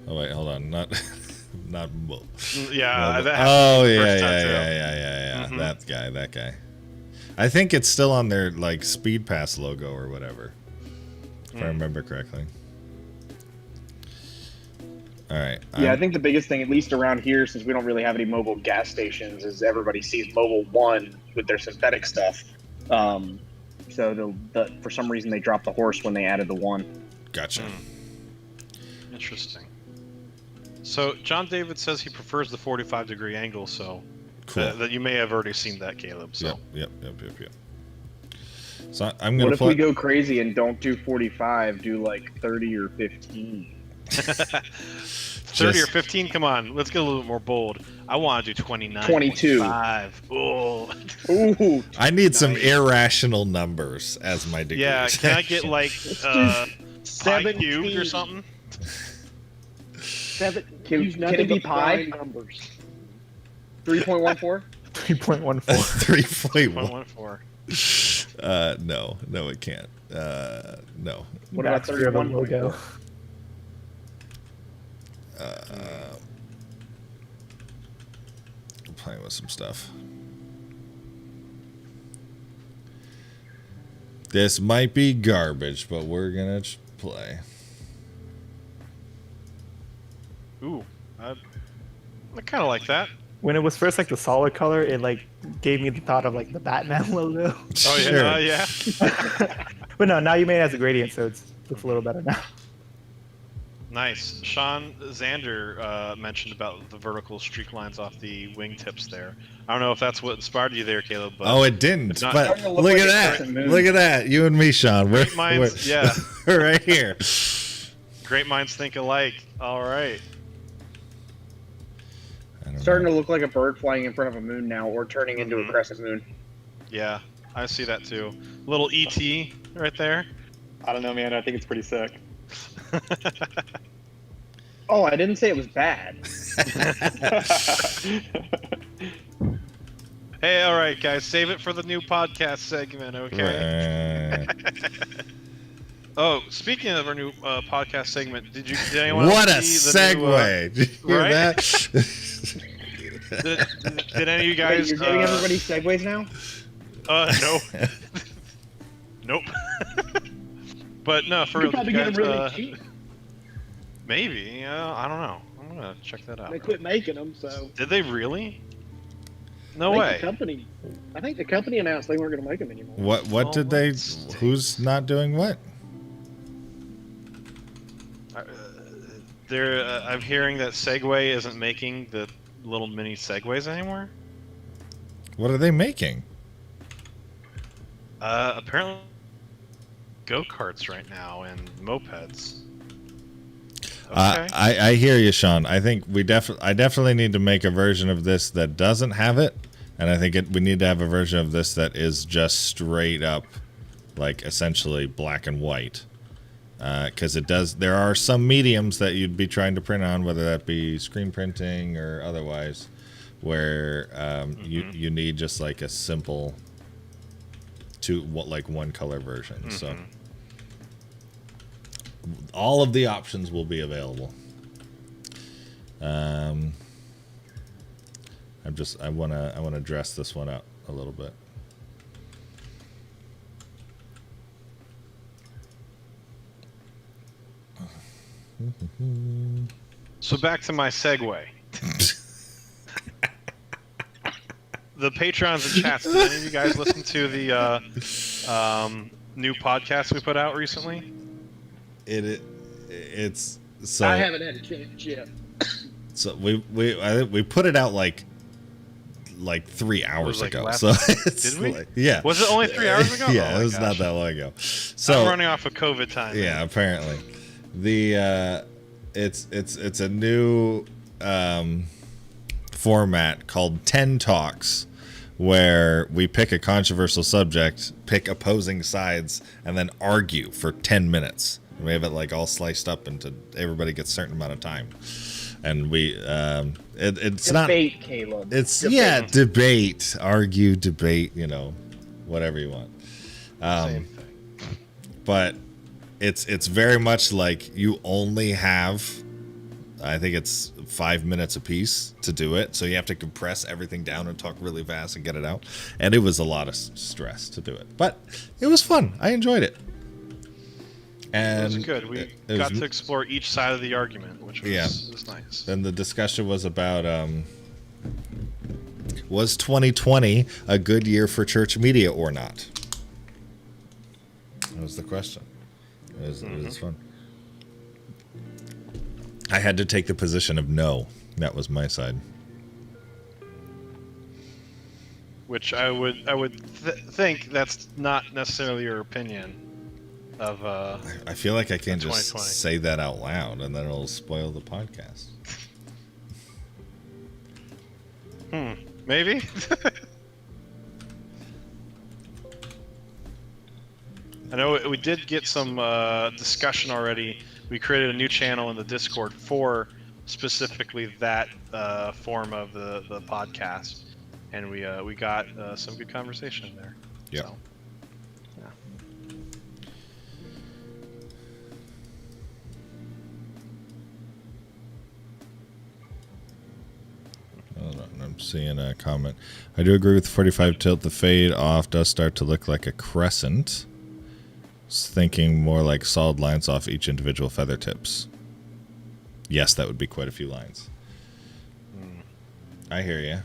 Oh wait, hold on. Not not Mo. Yeah. Mo. That Oh happened the yeah, first yeah, time, too. yeah. Mhm. That guy. I think it's still on their like Speed Pass logo or whatever, if I remember correctly. All right. Yeah, I think the biggest thing, at least around here, since we don't really have any mobile gas stations, is everybody sees Mobile One with their synthetic stuff. So for some reason they dropped the horse when they added the one. Gotcha. Interesting. So John David says he prefers the 45-degree angle, so Cool. that you may have already seen that, Caleb. So Yep. So I'm What gonna if we go crazy and don't do 45, do like 30 or 15? 30 or 15. Come on, let's get a little bit more bold. I want to do 29. 22. 5. Oh. Ooh. I need some irrational numbers as my degree. Yeah. Can I get like pi 17. cubed or something? Can Use it nothing be but pi? prime numbers. 3.14? 3.14. 3.1. No, it can't. No. What about That's your 31? logo. I'm playing with some stuff. This might be garbage, but we're gonna play. Ooh, I kind of like that. When it was first like the solid color, it like gave me the thought of like the Batman logo. Oh yeah, Sure. yeah. But no, now you made it as a gradient, so it looks a little better now. Nice. Sean Xander mentioned about the vertical streak lines off the wingtips there. I don't know if that's what inspired you there, Caleb. But Oh, it didn't. not- But Starting to look look like at a that. crescent moon. Look at that. You and me, Sean. We're, Great minds, we're- yeah. we're right here. Great minds think alike. All right. I don't Starting know. to look like a bird flying in front of a moon now, or turning into a crescent moon. Yeah, I see that too. Little ET right there. I don't know, man. I think it's pretty sick. Oh, I didn't say it was bad. Hey, all right, guys, save it for the new podcast segment, okay? Right. Oh, speaking of our new podcast segment, did anyone What a else see the new, segue. Did you hear right? that? did any of you Wait, guys? you're giving everybody segues now? No. Nope. But no, for You real, could probably did get you them guys, really cheap. maybe. I don't know. I'm gonna check that out. They quit making them, so. Did they really? No I way. think the company announced they weren't going to make them anymore. What Oh, did they? let's Who's not doing what? I'm hearing that Segway isn't making the little mini Segways anymore. What are they making? Apparently, go-karts right now and mopeds. Okay. I hear you, Sean. I think I definitely need to make a version of this that doesn't have it, and I think we need to have a version of this that is just straight up, like essentially black and white. Because there are some mediums that you'd be trying to print on, whether that be screen printing or otherwise, where you need just like a simple one color version. So all of the options will be available. I want to dress this one up a little bit. So back to my segue. The Patrons and chats. Did any of you guys listen to the new podcast we put out recently? It's so. I haven't had a chance yet. So I think we put it out like 3 hours like ago. last- So it's Did we? like, yeah. Was it only 3 hours ago? Yeah, Oh my it was gosh. not that long ago. So I'm running off of COVID time. yeah, apparently the it's a new format called 10 Talks, where we pick a controversial subject, pick opposing sides, and then argue for 10 minutes. We have it like all sliced up into everybody gets a certain amount of time, and we it's not Debate, Caleb. it's Debate. debate, argue, debate, whatever you want. Same thing. But it's very much like you only have I think it's 5 minutes a piece to do it. So you have to compress everything down and talk really fast and get it out. And it was a lot of stress to do it. But it was fun. I enjoyed it. And it was good. We got to explore each side of the argument, which was nice. And the discussion was about was 2020 a good year for church media or not? That was the question. It was fun. I had to take the position of no. That was my side. Which I would think that's not necessarily your opinion of. I feel like I can't just 2020. say that out loud, and then it'll spoil the podcast. Maybe. I know we did get some discussion already. We created a new channel in the Discord for specifically that form of the podcast, and we got some good conversation there. Yeah. So. Hold on, I'm seeing a comment. I do agree with 45 tilt. The fade off does start to look like a crescent. Just thinking more like solid lines off each individual feather tips. Yes, that would be quite a few lines. I hear you.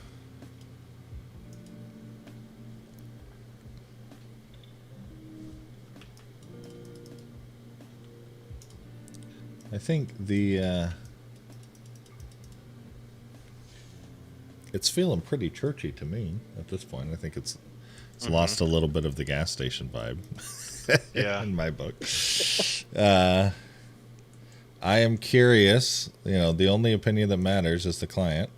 I think the it's feeling pretty churchy to me at this point. I think it's lost a little bit of the gas station vibe. Yeah. In my book. I am curious. You know, the only opinion that matters is the client.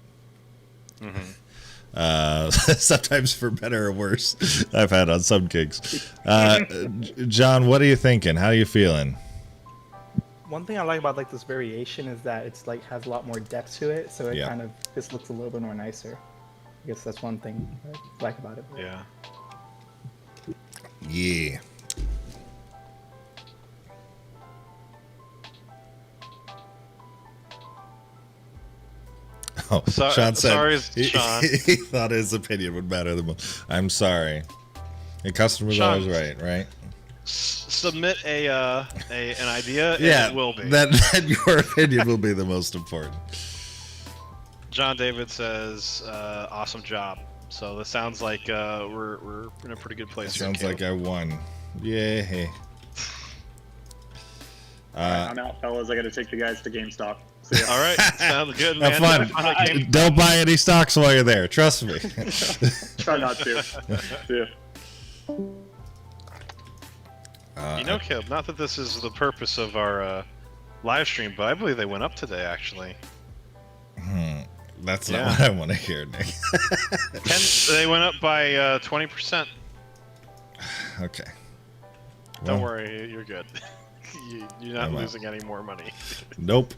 Sometimes for better or worse. I've had on some gigs. John, what are you thinking? How are you feeling? One thing I like about like this variation is that it's like has a lot more depth to it, so it Yeah. kind of just looks a little bit more nicer. I guess that's one thing I like about it. Yeah. Yeah. Oh, Sean said sorry, Sean. he thought his opinion would matter the most. I'm sorry. The customer's Sean, always right? Submit an idea, and Yeah, it will be. then your opinion will be the most important. John David says, "Awesome job." So this sounds like we're in a pretty good place. Sounds here, like I won. Yay. I'm out, fellas. I got to take the guys to GameStop. See ya. All right, sounds good, man. Have fun. Don't buy any stocks while you're there. Trust me. Try not to. See ya. Caleb, not that this is the purpose of our live stream, but I believe they went up today, actually. That's not what I want to hear, Nick. They went up by 20%. Okay. Don't Well, worry, you're good. You're not I'm out. losing any more money. Nope.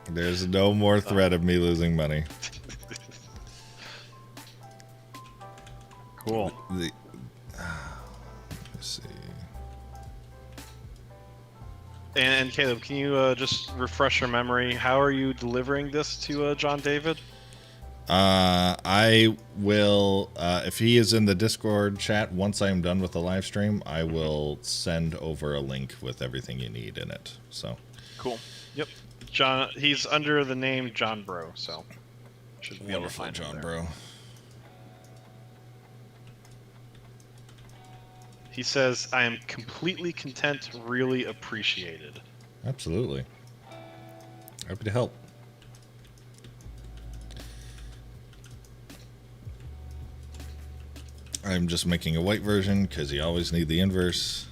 There's no more threat of me losing money. Cool. Let's see. And Caleb, can you just refresh your memory? How are you delivering this to John David? I will, if he is in the Discord chat, once I am done with the live stream, I will send over a link with everything you need in it. So Cool. Yep. John, he's under the name John Bro, so should be able to wonderful, find him John, there. bro. He says, "I am completely content, really appreciated." Absolutely. Happy to help. I'm just making a white version because you always need the inverse.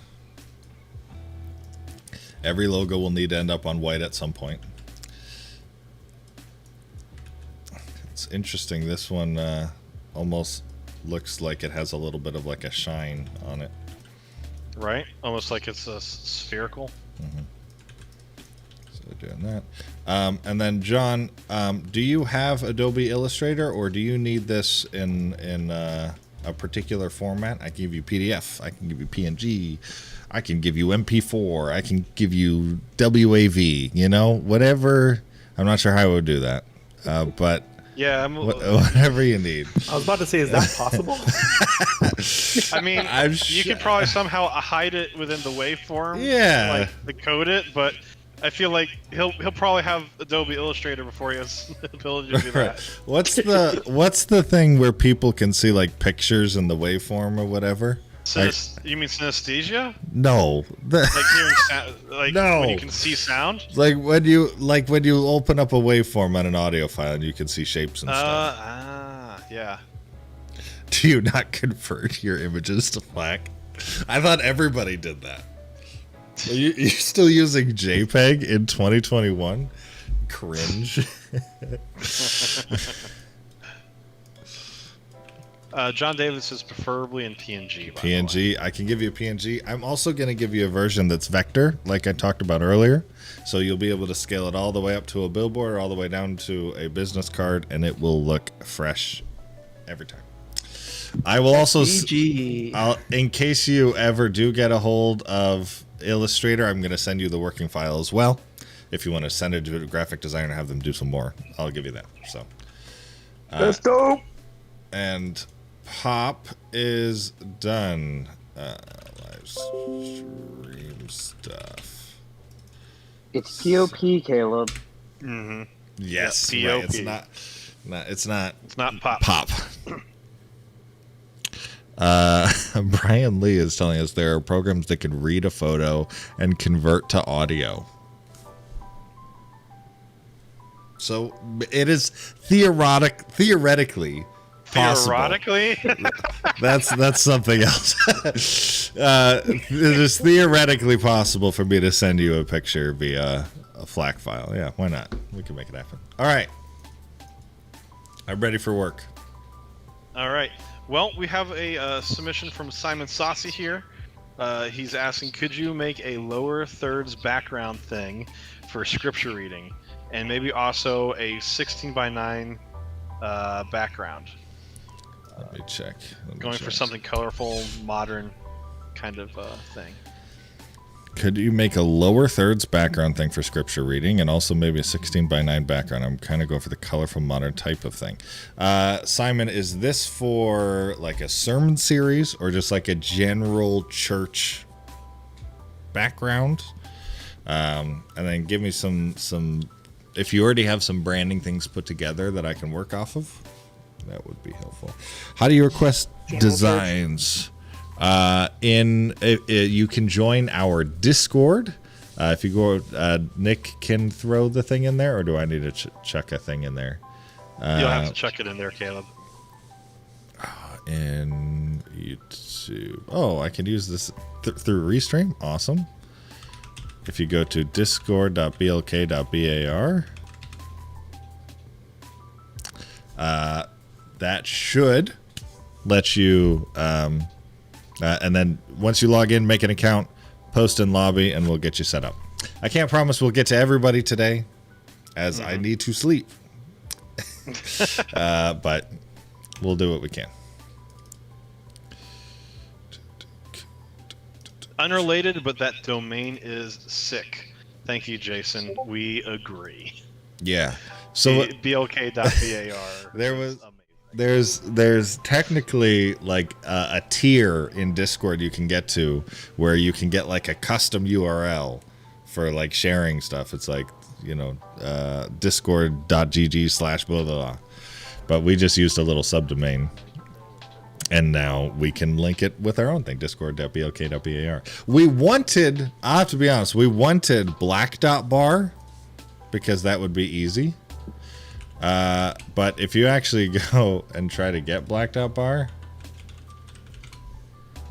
Every logo will need to end up on white at some point. It's interesting. This one almost looks like it has a little bit of like a shine on it. Right? Almost like it's spherical. So we're doing that. And then John, do you have Adobe Illustrator, or do you need this in a particular format? I can give you PDF. I can give you PNG. I can give you MP4. I can give you WAV. You know, whatever I'm not sure how I would do that, but Yeah, whatever you need. I was about to say, is that possible? I mean, you could probably somehow hide it within the waveform. Yeah. Like decode it, but I feel like he'll probably have Adobe Illustrator before he has the ability to do that. What's the thing where people can see like pictures in the waveform or whatever? You mean synesthesia? No. Like hearing sound, like No. when you can see sound? Like when you open up a waveform on an audio file and you can see shapes and stuff. Yeah. Do you not convert your images to FLAC? I thought everybody did that. You're still using JPEG in 2021? Cringe. John Davis is preferably in PNG. PNG. I can give you a PNG. I'm also going to give you a version that's vector, like I talked about earlier. So you'll be able to scale it all the way up to a billboard or all the way down to a business card, and it will look fresh every time. I will also, in case you ever do get a hold of Illustrator, I'm going to send you the working file as well. If you want to send it to a graphic designer and have them do some more, I'll give you that. So That's dope. And Pop is done. Live stream stuff. It's POP, Caleb. Mm-hmm. Yes, yeah, right. It's not Pop. Pop. Brian Lee is telling us there are programs that can read a photo and convert to audio. So it is theoretically possible. Theoretically? That's something else. It is theoretically possible for me to send you a picture via a FLAC file. Yeah, why not? We can make it happen. All right. I'm ready for work. All right. Well, we have a submission from Simon Saucy here. He's asking, could you make a lower thirds background thing for scripture reading? And maybe also a 16:9 background. Let me check. Going for something colorful, modern kind of thing. Could you make a lower thirds background thing for scripture reading and also maybe a 16:9 background? I'm kind of going for the colorful modern type of thing. Simon, is this for like a sermon series or just like a general church background? And then give me some, if you already have some branding things put together that I can work off of, that would be helpful. How do you request designs? You can join our Discord. If you go, Nick can throw the thing in there, or do I need to chuck a thing in there? You'll have to chuck it in there, Caleb. In YouTube. Oh, I can use this through Restream. Awesome. If you go to discord.blk.bar, that should let you. And then once you log in, make an account, post in lobby, and we'll get you set up. I can't promise we'll get to everybody today, as I need to sleep. But we'll do what we can. Unrelated, but that domain is sick. Thank you, Jason. We agree. Yeah. So blk.bar. There's technically like a tier in Discord you can get to where you can get like a custom URL for like sharing stuff. It's like, discord.gg/blah blah blah. But we just used a little subdomain. And now we can link it with our own thing, discord.blk.bar. I have to be honest, we wanted black.bar because that would be easy. But if you actually go and try to get black.bar,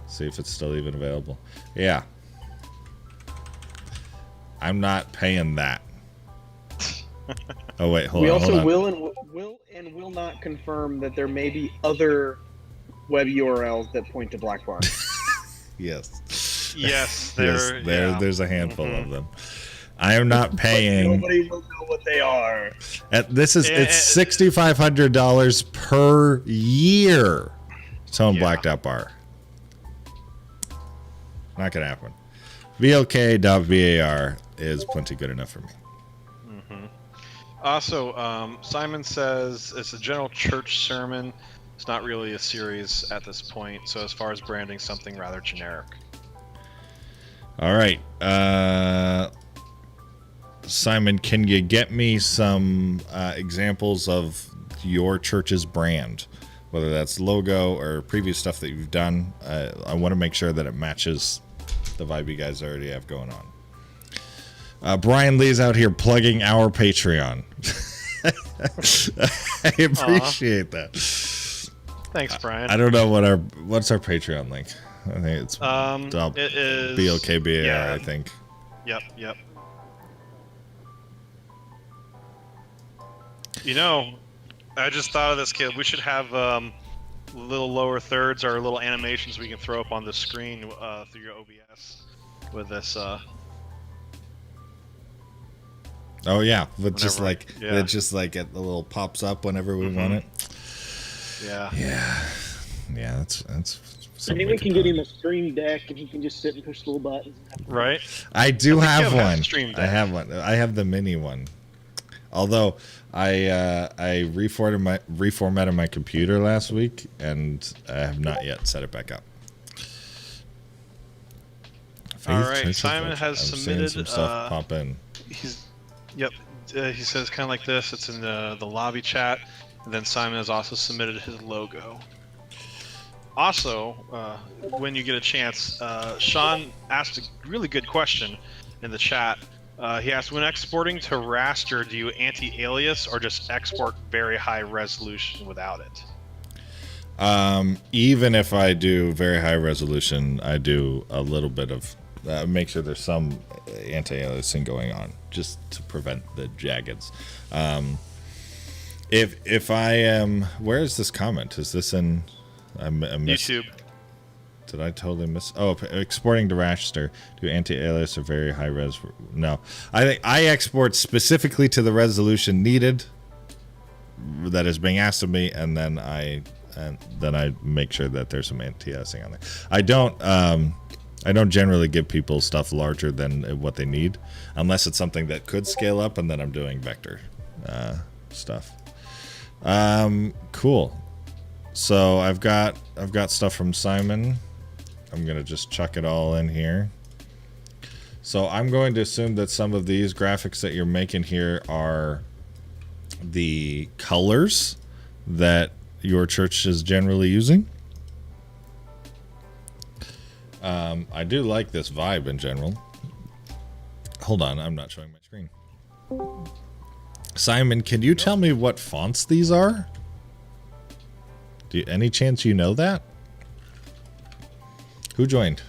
see if it's still even available. Yeah. I'm not paying that. Oh, wait, hold on. We also hold on. will not confirm that there may be other web URLs that point to Blackbar. Yes. Yes, there's a handful of them. I am not paying. Nobody will know what they are. It's $6,500 per year. It's on black.bar. Not gonna happen. VLK.bar is plenty good enough for me. Also, Simon says it's a general church sermon. It's not really a series at this point. So as far as branding, something rather generic. All right. Simon, can you get me some examples of your church's brand? Whether that's logo or previous stuff that you've done. I want to make sure that it matches the vibe you guys already have going on. Brian Lee's out here plugging our Patreon. I appreciate that. Thanks, Brian. I don't know what's our Patreon link. I think it's it is BOKBAR, yeah. I think. Yep. You know, I just thought of this, kid. We should have little lower thirds or little animations we can throw up on the screen through your OBS with this. Oh yeah, with just Whenever- like yeah. it just like it the little pops up whenever we want it. Yeah. Yeah. That's. Maybe we can get him a stream deck and he can just sit and push little buttons. Right. I do I think have you have a one. Stream I Deck. have one. I have the mini one. Although I reformatted my computer last week and I have not yet set it back up. All right, Simon has I'm submitted. seeing some stuff pop in. He says kind of like this. It's in the lobby chat. And then Simon has also submitted his logo. Also, when you get a chance, Sean asked a really good question in the chat. He asked, when exporting to raster, do you anti-alias or just export very high resolution without it? Even if I do very high resolution, I do a little bit of make sure there's some anti-aliasing going on just to prevent the jaggeds. If I am, where is this comment? Is this in YouTube? Did I totally miss? Oh, exporting to raster, do anti-alias or very high res? No, I think I export specifically to the resolution needed that is being asked of me, and then I make sure that there's some anti-aliasing on there. I don't generally give people stuff larger than what they need, unless it's something that could scale up, and then I'm doing vector stuff. Cool. So I've got stuff from Simon. I'm gonna just chuck it all in here. So I'm going to assume that some of these graphics that you're making here are the colors that your church is generally using. I do like this vibe in general. Hold on, I'm not showing my screen. Simon, can you tell me what fonts these are? Any chance you know that? Who joined?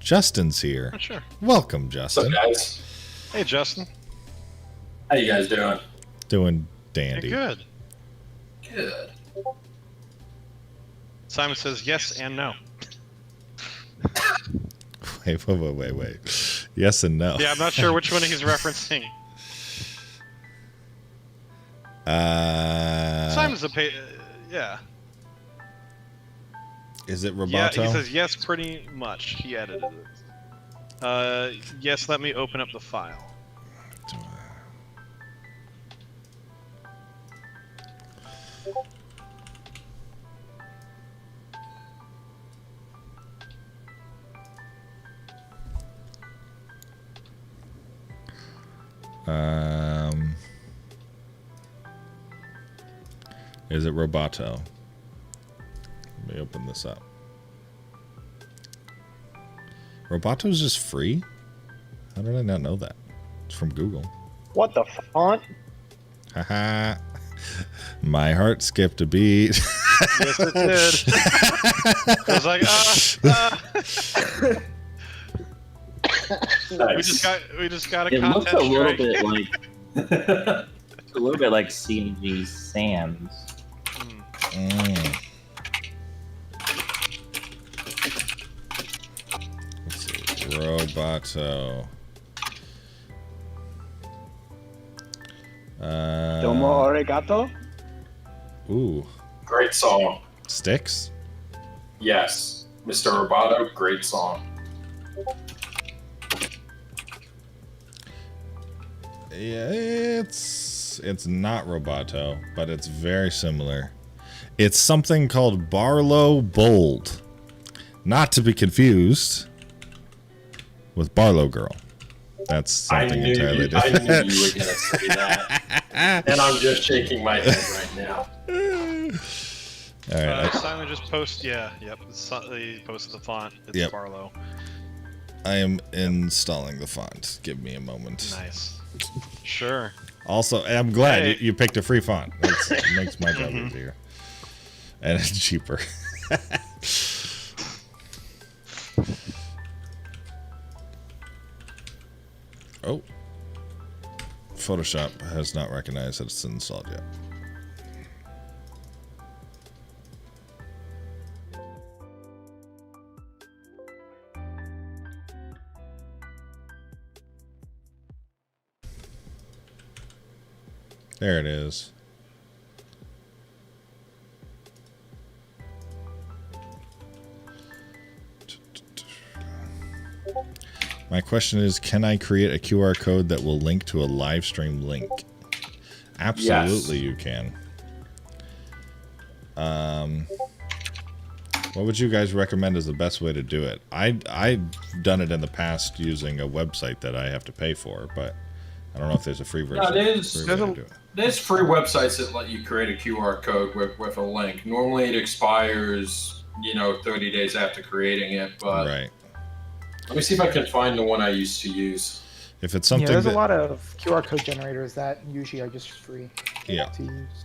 Justin's here. Oh, sure. Welcome, What's Justin. up, guys? Hey, Justin. How you guys doing? Doing You're dandy. good. Good. Simon says yes and no. Wait. Yes and no. Yeah, I'm not sure which one he's referencing. Simon's yeah. Is it Roboto? Yeah, he says yes, pretty much. He edited it. Yes, let me open up the file. Is it Roboto? Let me open this up. Roboto's just free? How did I not know that? It's from Google. What the font? Haha. My heart skipped a beat. Yes, it did. I was like, Nice. we just got a It looks content a little strike. bit like a little bit like CNG Sans. Let's see. Roboto. Domo arigato? Ooh. Great song. Sticks? Yes. Mr. Roboto, great song. Yeah, it's not Roboto, but it's very similar. It's something called Barlow Bold, not to be confused with Barlow Girl. That's something entirely different. I knew you were going to say that, and I'm just shaking my head right now. All right, Simon just posted. Yeah, yep. He posted the font. It's Barlow. I am installing the font. Give me a moment. Nice. Sure. Also, I'm glad you picked a free font. It makes my job easier. And it's cheaper. Oh. Photoshop has not recognized that it's installed yet. There it is. My question is, can I create a QR code that will link to a live stream link? Absolutely, you can. What would you guys recommend is the best way to do it? I've done it in the past using a website that I have to pay for, but I don't know if there's a free version. No, there's free websites that let you create a QR code with a link. Normally it expires, 30 days after creating it, but right. Let me see if I can find the one I used to use. If it's something there's a lot of QR code generators that usually are just free to use.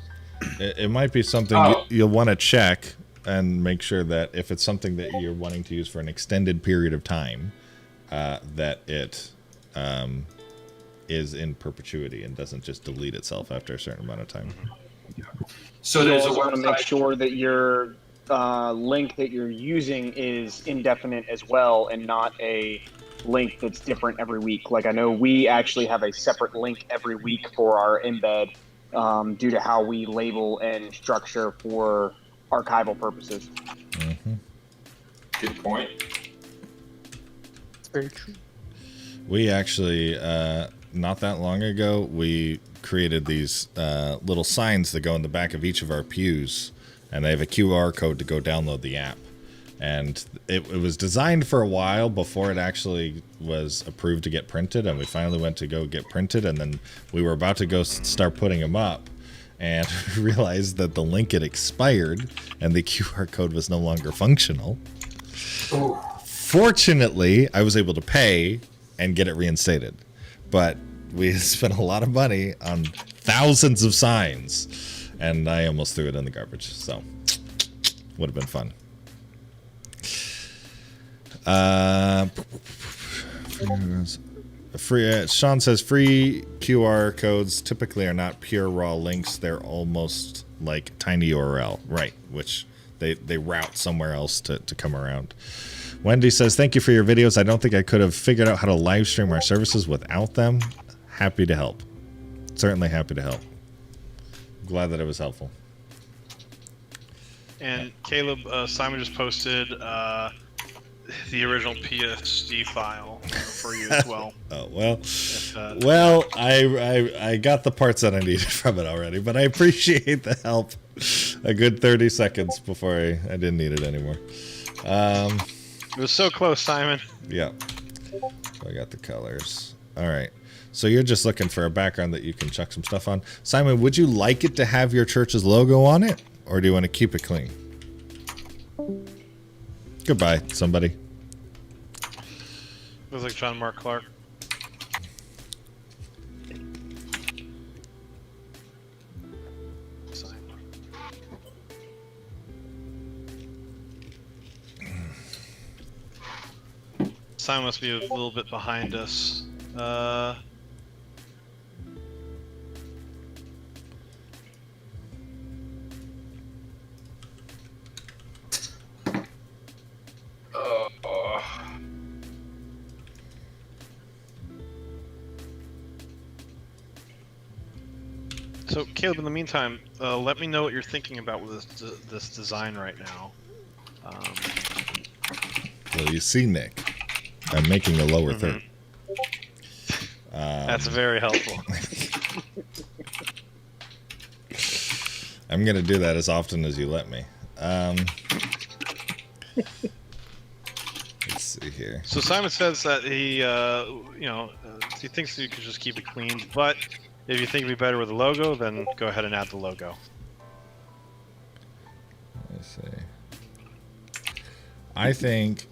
It might be something you'll want to check and make sure that if it's something that you're wanting to use for an extended period of time, that it is in perpetuity and doesn't just delete itself after a certain amount of time. So you also want to make sure that your link that you're using is indefinite as well, and not a link that's different every week. Like I know we actually have a separate link every week for our embed due to how we label and structure for archival purposes. Mm-hmm. Good point. It's very true. We actually, not that long ago, we created these little signs that go in the back of each of our pews, and they have a QR code to go download the app. And it was designed for a while before it actually was approved to get printed, and we finally went to go get printed, and then we were about to go start putting them up, and realized that the link had expired and the QR code was no longer functional. Ooh. Fortunately, I was able to pay and get it reinstated, but we spent a lot of money on thousands of signs, and I almost threw it in the garbage, so would have been fun. Sean says free QR codes typically are not pure raw links. They're almost like tiny URL, right? Which they route somewhere else to come around. Wendy says, thank you for your videos. I don't think I could have figured out how to live stream our services without them. Happy to help. Certainly happy to help. Glad that it was helpful. And Caleb, Simon just posted the original PSD file for you as well. Oh, well, I got the parts that I needed from it already, but I appreciate the help. A good 30 seconds before I didn't need it anymore. It was so close, Simon. Yeah. I got the colors. All right. So you're just looking for a background that you can chuck some stuff on. Simon, would you like it to have your church's logo on it, or do you want to keep it clean? Goodbye, somebody. Looks like John Mark Clark. Simon must be a little bit behind us. So, Caleb, in the meantime, let me know what you're thinking about with this design right now. Well, you see, Nick, I'm making a lower third. That's very helpful. I'm gonna do that as often as you let me. Let's see here. So Simon says that he, he thinks you could just keep it clean, but if you think it'd be better with a logo, then go ahead and add the logo. Let's see. I think.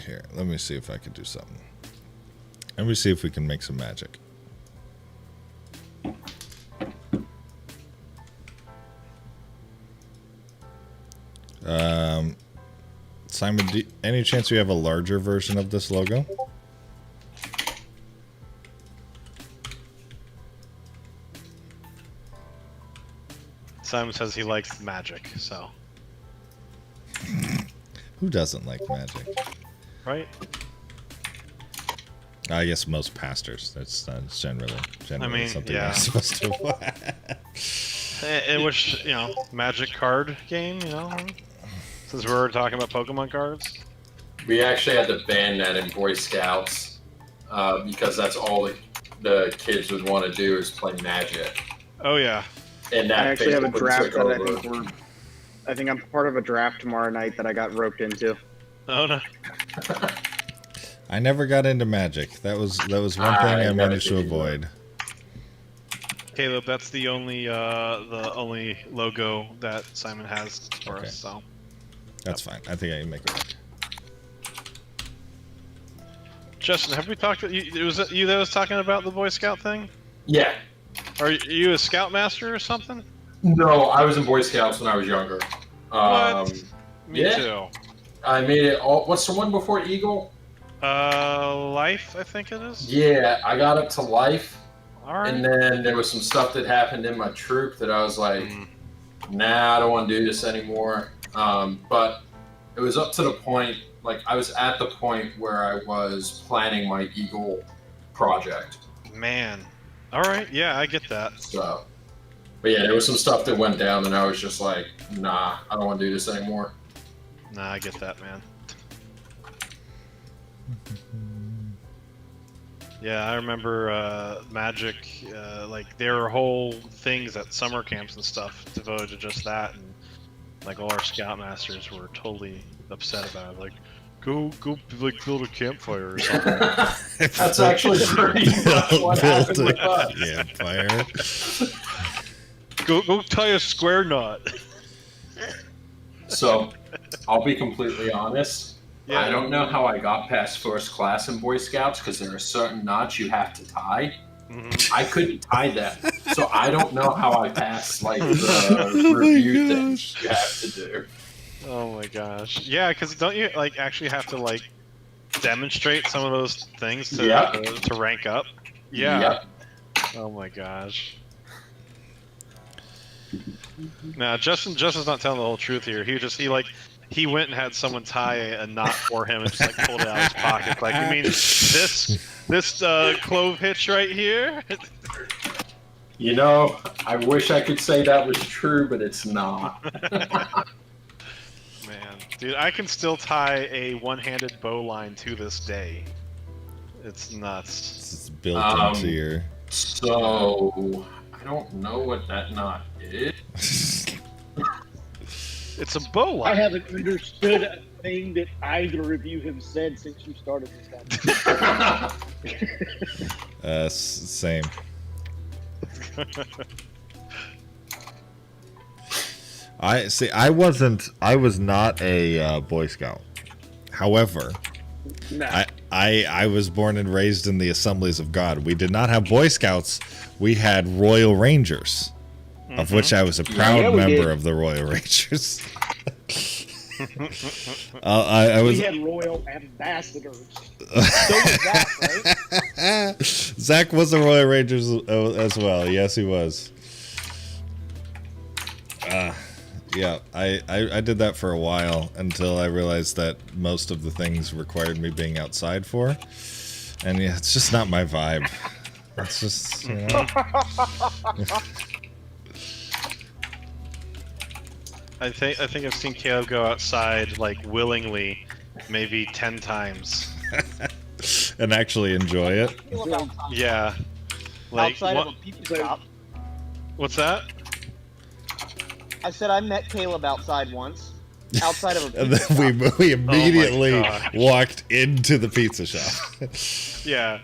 Here, let me see if I can do something. Let me see if we can make some magic. Simon, any chance you have a larger version of this logo? Simon says he likes magic, so. Who doesn't like magic? Right? I guess most pastors. That's generally something yeah. I'm supposed to. In which, magic card game, since we were talking about Pokemon cards. We actually had to ban that in Boy Scouts because that's all the kids would want to do is play Magic. Oh yeah. And that I actually have a basically draft took that over. I think I'm part of a draft tomorrow night that I got roped into. Oh no. I never got into magic. That was one thing I never managed to did avoid. Caleb, that's the only logo that Simon has for Okay. us. So That's fine. I think I can make it work. Justin, have we talked? Was it you that was talking about the Boy Scout thing? Yeah. Are you a Scoutmaster or something? No, I was in Boy Scouts when I was younger. What? Me yeah. too. I made it all. What's the one before Eagle? Life, I think it is. Yeah, I got up to Life. All right. And then there was some stuff that happened in my troop that I was like, nah, I don't want to do this anymore. But it was up to the point, like I was at the point where I was planning my Eagle project. Man. All right. Yeah, I get that. So, but yeah, there was some stuff that went down and I was just like, nah, I don't want to do this anymore. Nah, I get that, man. Yeah, I remember Magic, like there were whole things at summer camps and stuff devoted to just that, and like all our Scoutmasters were totally upset about it. Like, go, like build a campfire or something. That's actually pretty much what happened with us. Yeah, fire. Go tie a square knot. So, I'll be completely honest. Yeah. I don't know how I got past first class in Boy Scouts because there are certain knots you have to tie. Mm-hmm. I couldn't tie them, so I don't know how I passed like the review things you have to do. Oh my gosh. Yeah, because don't you like actually have to like demonstrate some of those things to to rank up? Yeah. Yep. Oh my gosh. Now Justin's not telling the whole truth here. He went and had someone tie a knot for him and just like pulled it out of his pocket. Like, you mean this clove hitch right here? You know, I wish I could say that was true, but it's not. Man, dude, I can still tie a one-handed bow line to this day. It's nuts. It's built into your. So I don't know what that knot is. It's a bow line. I haven't understood a thing that either of you have said since you started this conversation. Same. I was not a Boy Scout. However, Nah. I was born and raised in the Assemblies of God. We did not have Boy Scouts. We had Royal Rangers, of which I was a proud member of the Royal Rangers. We had royal ambassadors. So was Zach, right? Zack was a Royal Rangers as well. Yes, he was. Yeah, I did that for a while until I realized that most of the things required me being outside for. And yeah, it's just not my vibe. It's just, you know. I think I've seen Caleb go outside like willingly, maybe 10 times. and actually enjoy it. Yeah. Like, Outside what, of a pizza shop. what's that? I said I met Caleb outside once. Outside of a And pizza then shop. we immediately gosh. walked into the pizza shop. Yeah,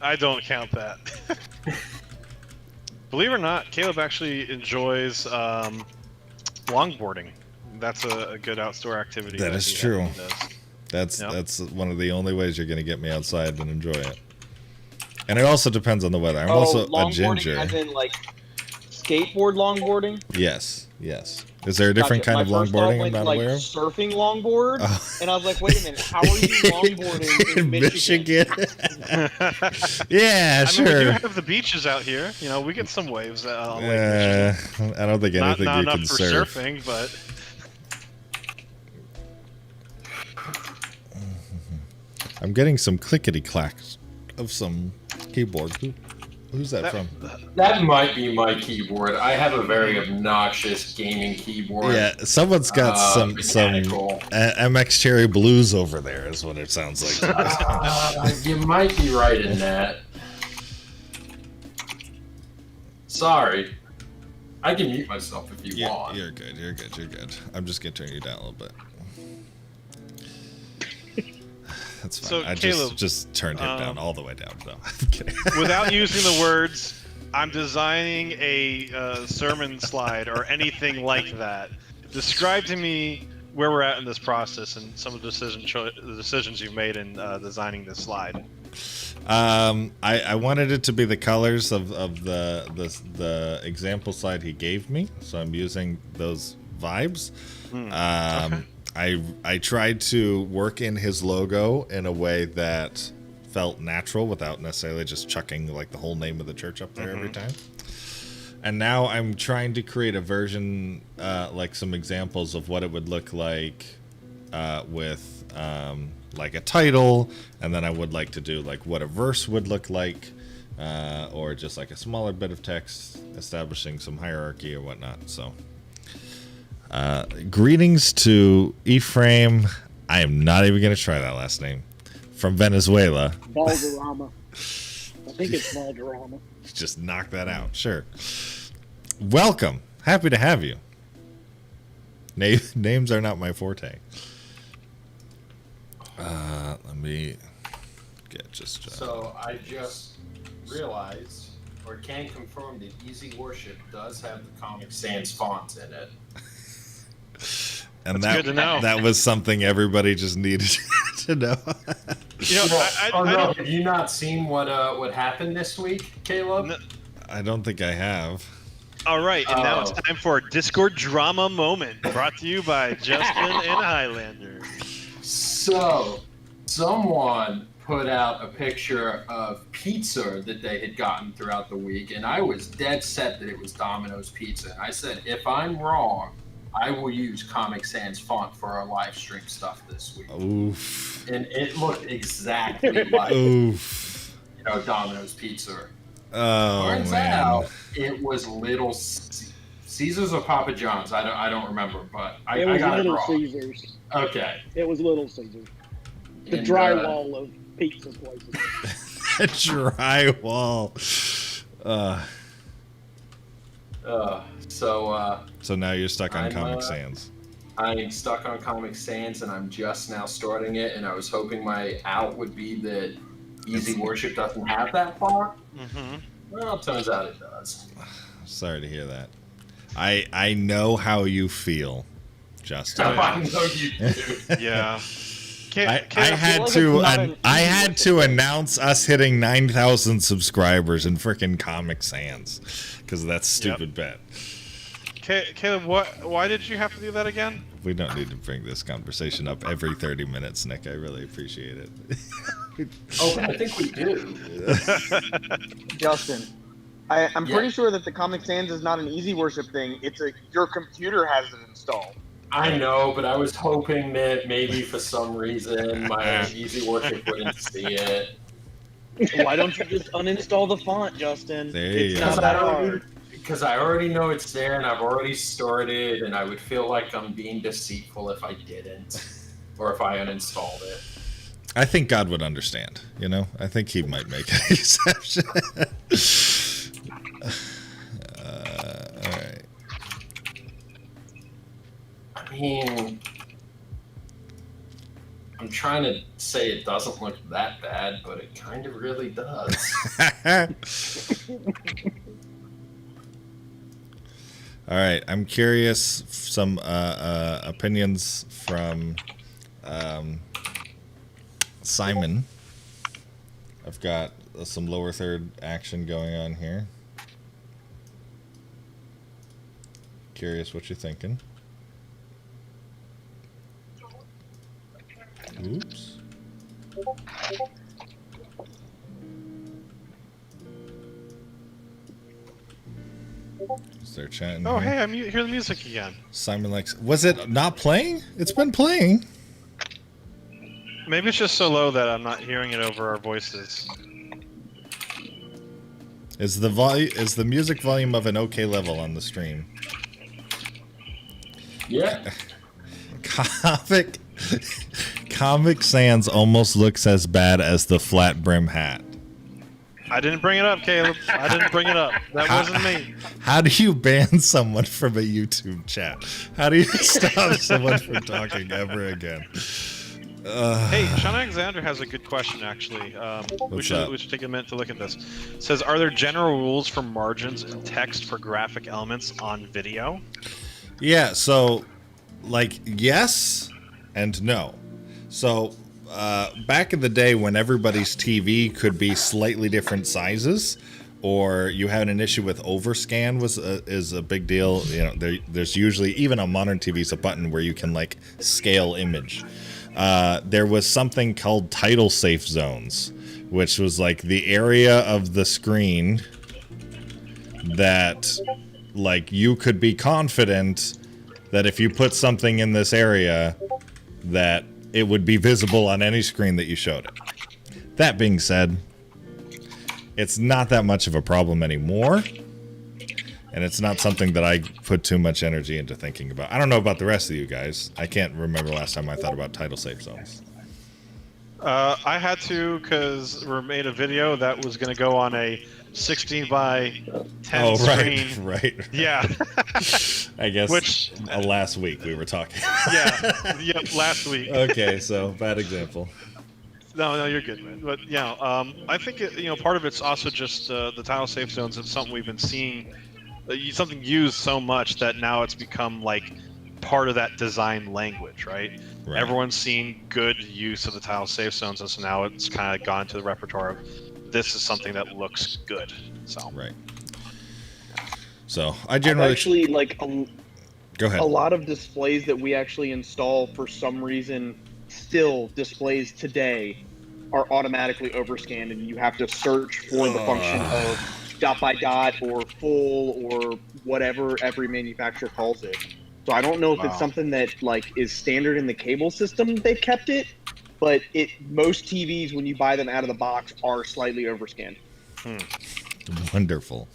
I don't count that. Believe it or not, Caleb actually enjoys longboarding. That's a good outdoor activity. That is he true. does. That's one of the only ways you're going to get me outside and enjoy it. And it also depends on the weather. I'm also a longboarding ginger. as in like skateboard longboarding. Yes. Is there a different Gotcha. kind of My first thought longboarding I'm went not to, like, aware of? surfing longboard, Oh. and I was like, wait a minute, how are you longboarding in Michigan? Yeah, I sure. mean, we do have the beaches out here. You know, we get some waves on Lake Michigan. I don't think anything Not you enough can for surf. surfing, but I'm getting some clickety clacks of some keyboard. Who's that from? That might be my keyboard. I have a very obnoxious gaming keyboard. Yeah, someone's got some mechanical. MX Cherry Blues over there, is what it sounds like. You might be right in that. Sorry. I can mute myself if you want. You're good. I'm just gonna turn you down a little bit. That's fine. So, I Caleb, just turned him down all the way down. No, I'm kidding. without using the words, I'm designing a sermon slide or anything like that. Describe to me where we're at in this process and some of the decisions you've made in designing this slide. I wanted it to be the colors of the example slide he gave me, so I'm using those vibes. Okay. I tried to work in his logo in a way that felt natural without necessarily just chucking like the whole name of the church up there every time. And now I'm trying to create a version, like some examples of what it would look like with like a title, and then I would like to do like what a verse would look like, or just like a smaller bit of text establishing some hierarchy or whatnot. So greetings to Ephraim. I am not even going to try that last name. From Venezuela. Valderrama. I think it's Valderrama. Just knock that out. Sure. Welcome. Happy to have you. Names are not my forte. Let me get just... So I just realized, or can confirm, that Easy Worship does have the Comic Sans font in it. And That's good to know. that was something everybody just needed to know. You know, No, have you not seen what happened this week, Caleb? No. I don't think I have. All right, and now it's time for Discord Drama Moment, brought to you by Justin and Highlander. So, someone put out a picture of pizza that they had gotten throughout the week, and I was dead set that it was Domino's Pizza. And I said, if I'm wrong, I will use Comic Sans font for our live stream stuff this week. Oof. And it looked exactly like Oof. Domino's Pizza. Oh, Turns man. out it was Little Caesars or Papa John's. I don't remember, but I It was got Little it wrong. Caesars. Okay. It was Little Caesars. The And, drywall of pizza places. Drywall. So now you're stuck on I'm, Comic Sans. I'm stuck on Comic Sans, and I'm just now starting it, and I was hoping my out would be that Easy Worship doesn't have that font. Mm-hmm. Well, it turns out it does. Sorry to hear that. I know how you feel, Justin. I know you do. Yeah. I Caleb, had to announce us hitting 9,000 subscribers in frickin' Comic Sans because of that stupid bet. Caleb, why did you have to do that again? We don't need to bring this conversation up every 30 minutes, Nick. I really appreciate it. Oh, I think we do. Justin, I'm pretty sure that the Comic Sans is not an Easy Worship thing. It's your computer has it installed. I know, but I was hoping that maybe for some reason my Easy Worship wouldn't see it. Why don't you just uninstall the font, Justin? There you It's go. not that hard. Because I already know it's there and I've already started, and I would feel like I'm being deceitful if I didn't, or if I uninstalled it. I think God would understand. You know, I think He might make an exception. All right. I mean, I'm trying to say it doesn't look that bad, but it kind of really does. All right, I'm curious. Some opinions from Simon. I've got some lower third action going on here. Curious what you're thinking. Oops. Is there chatting? Oh, here? hey, I hear the music again. Simon likes. Was it not playing? It's been playing. Maybe it's just so low that I'm not hearing it over our voices. Is the music volume of an okay level on the stream? Yeah. Comic Sans almost looks as bad as the flat brim hat. I didn't bring it up, Caleb. I didn't bring it up. That wasn't me. How do you ban someone from a YouTube chat? How do you stop someone from talking ever again? Hey, Sean Alexander has a good question, actually. We should take a minute to look at this. It says, are there general rules for margins and text for graphic elements on video? Yeah, so, like, yes and no. So, back in the day when everybody's TV could be slightly different sizes, or you had an issue with overscan is a big deal. You know, there's usually, even on modern TVs, a button where you can, like, scale image. There was something called title safe zones, which was like the area of the screen that, like, you could be confident that if you put something in this area that it would be visible on any screen that you showed it. That being said, it's not that much of a problem anymore, and it's not something that I put too much energy into thinking about. I don't know about the rest of you guys. I can't remember last time I thought about title safe zones. I had to, because we made a video that was going to go on a 16 by 10 screen. Right. Yeah. I guess Which, last week we were talking. Yep, last week. Okay, so bad example. No, you're good, man. But yeah, I think part of it's also just the tile safe zones. It's something we've been seeing, something used so much that now it's become like part of that design language, right? Everyone's seen good use of the tile safe zones, and so now it's kind of gone to the repertoire of this is something that looks good. So right. So I generally actually like go ahead. A lot of displays that we actually install for some reason still displays today are automatically overscanned, and you have to search for the function of dot by dot or full or whatever every manufacturer calls it. So I don't know if it's something that like is standard in the cable system. They've kept it, but most TVs when you buy them out of the box are slightly overscanned. Wonderful.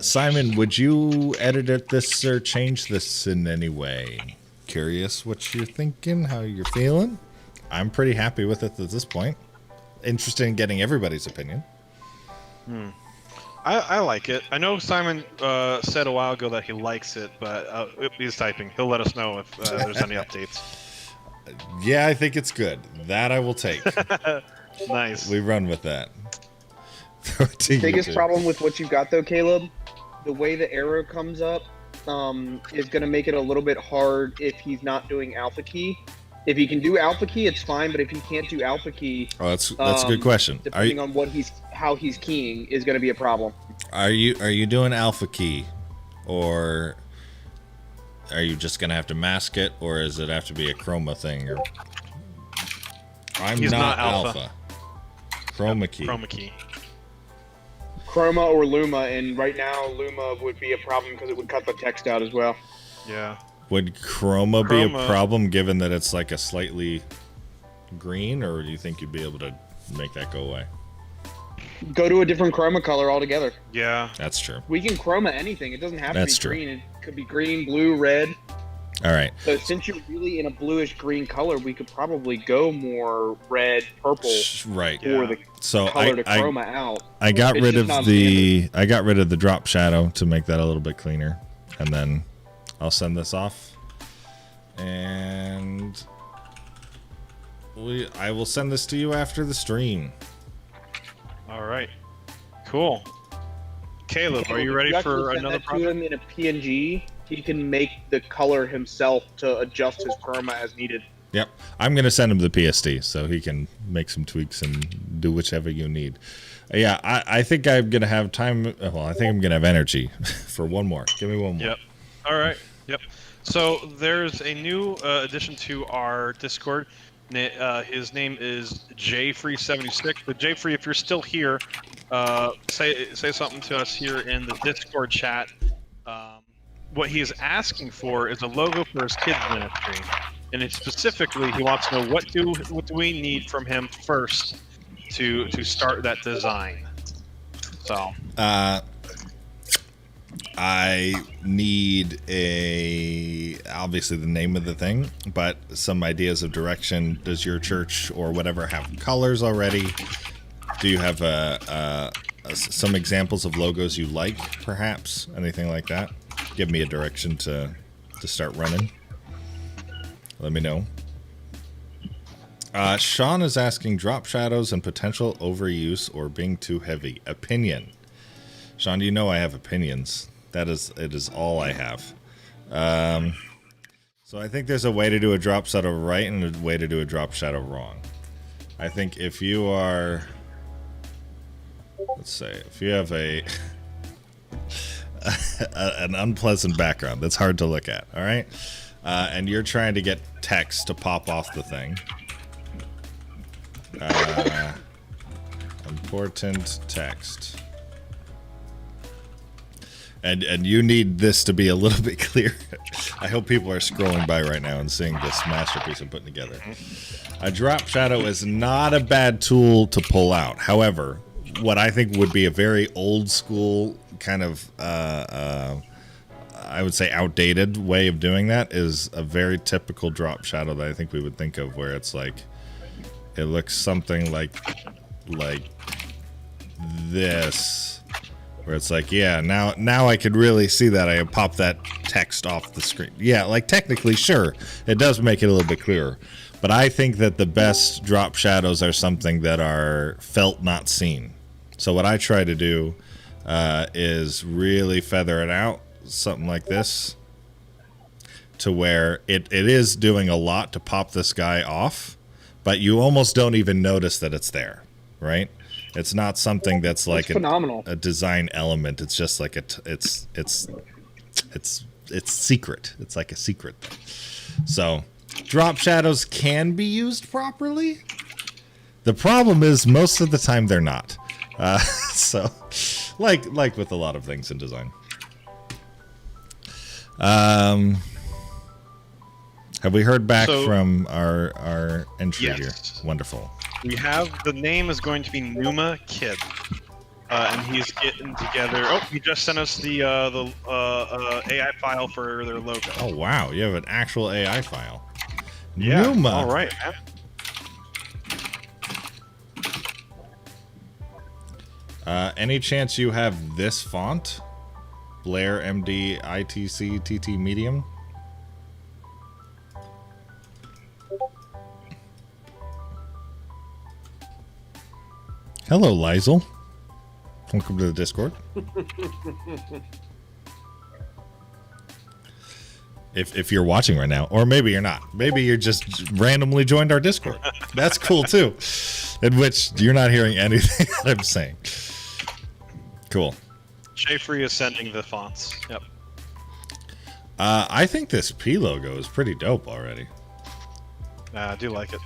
Simon, would you edit this or change this in any way? Curious what you're thinking, how you're feeling. I'm pretty happy with it at this point. Interested in getting everybody's opinion. I like it. I know Simon said a while ago that he likes it, but he's typing. He'll let us know if there's any updates. Yeah, I think it's good. That I will take. Nice. We run with that. The biggest problem with what you've got, though, Caleb, the way the arrow comes up is going to make it a little bit hard if he's not doing alpha key. If he can do alpha key, it's fine, but if he can't do alpha key, that's a good question. Depending on how he's keying is going to be a problem. Are you doing alpha key, or are you just going to have to mask it, or does it have to be a chroma thing? Or He's not alpha. Chroma key. Chroma key. Chroma or Luma, and right now Luma would be a problem because it would cut the text out as well. Yeah. Would chroma be a problem given that it's like a slightly green, or do you think you'd be able to make that go away? Go to a different chroma color altogether. Yeah. That's true. We can chroma anything. It doesn't have That's to be true. green. It could be green, blue, red. All right. So since you're really in a bluish green color, we could probably go more red, purple Right. for the So color to chroma out. I got It's rid just of non-standard. I got rid of the drop shadow to make that a little bit cleaner, and then I'll send this off, and I will send this to you after the stream. All right. Cool. Caleb, are you ready If for actually send another that to project? him in a PNG, he can make the color himself to adjust his chroma as needed. Yep, I'm gonna send him the PSD so he can make some tweaks and do whichever you need. Yeah, I think I'm gonna have time. Well, I think I'm gonna have energy for one more. Give me one more. Yep. All right. Yep. So there's a new addition to our Discord. His name is JFree76. But JFree, if you're still here, say something to us here in the Discord chat. What he is asking for is a logo for his kids ministry, and it's specifically he wants to know what do we need from him first to start that design. So I need obviously the name of the thing, but some ideas of direction. Does your church or whatever have colors already? Do you have some examples of logos you like, perhaps? Anything like that? Give me a direction to start running. Let me know. Sean is asking drop shadows and potential overuse or being too heavy. Opinion. Sean, you know I have opinions. It is all I have. So I think there's a way to do a drop shadow right and a way to do a drop shadow wrong. I think if you are, let's say, if you have an unpleasant background that's hard to look at, all right, and you're trying to get text to pop off the thing, important text. And you need this to be a little bit clear. I hope people are scrolling by right now and seeing this masterpiece I'm putting together. A drop shadow is not a bad tool to pull out. However, what I think would be a very old school kind of, I would say outdated way of doing that is a very typical drop shadow that I think we would think of, where it's like, it looks something like this. Where it's like, yeah, now I could really see that. I pop that text off the screen. Yeah, like technically, sure, it does make it a little bit clearer. But I think that the best drop shadows are something that are felt, not seen. So what I try to do is really feather it out, something like this, to where it is doing a lot to pop this guy off, but you almost don't even notice that it's there, right? It's not something that's like a design element. It's just like it's secret. It's like a secret thing. So drop shadows can be used properly. The problem is most of the time they're not. So like with a lot of things in design. Have we heard back from our entry here? Wonderful. We have, the name is going to be Numa Kid, and he's getting together. Oh, he just sent us the AI file for their logo. Oh wow, you have an actual AI file. Yeah. Numa. All right, man. Any chance you have this font, Blair MD ITC TT Medium? Hello, Lizel. Welcome to the Discord. If you're watching right now, or maybe you're not. Maybe you're just randomly joined our Discord. That's cool too. In which you're not hearing anything that I'm saying. Cool. Jfree is sending the fonts. Yep. I think this P logo is pretty dope already. I do like it.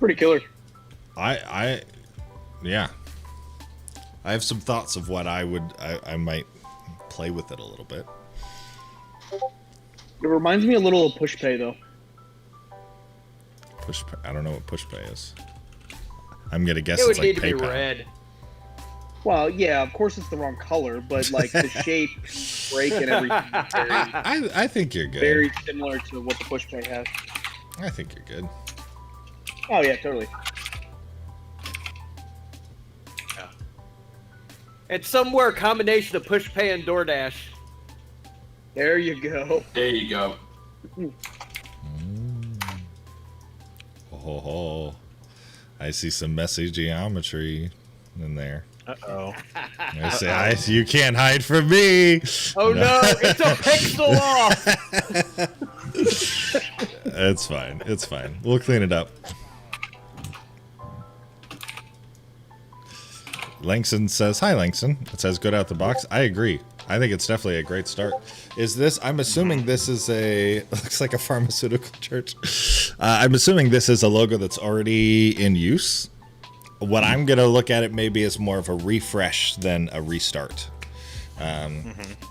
Pretty killer. Yeah. I have some thoughts of what I might play with it a little bit. It reminds me a little of PushPay, though. PushPay. I don't know what PushPay is. I'm gonna guess It would it's like need to PayPal. be red. Well, yeah, of course it's the wrong color, but like the shape, break, and everything is very, I think you're good. very similar to what the push pay has. I think you're good. Oh yeah, totally. It's somewhere a combination of push pay and DoorDash. There you go. There you go. Oh, I see some messy geometry in there. Uh-oh. I say, you can't hide from me. Oh no, it's a pixel off. It's fine. It's fine. We'll clean it up. Langston says, hi, Langston. It says, good out the box. I agree. I think it's definitely a great start. Is this, I'm assuming this is looks like a pharmaceutical church. I'm assuming this is a logo that's already in use. What I'm going to look at it maybe as more of a refresh than a restart,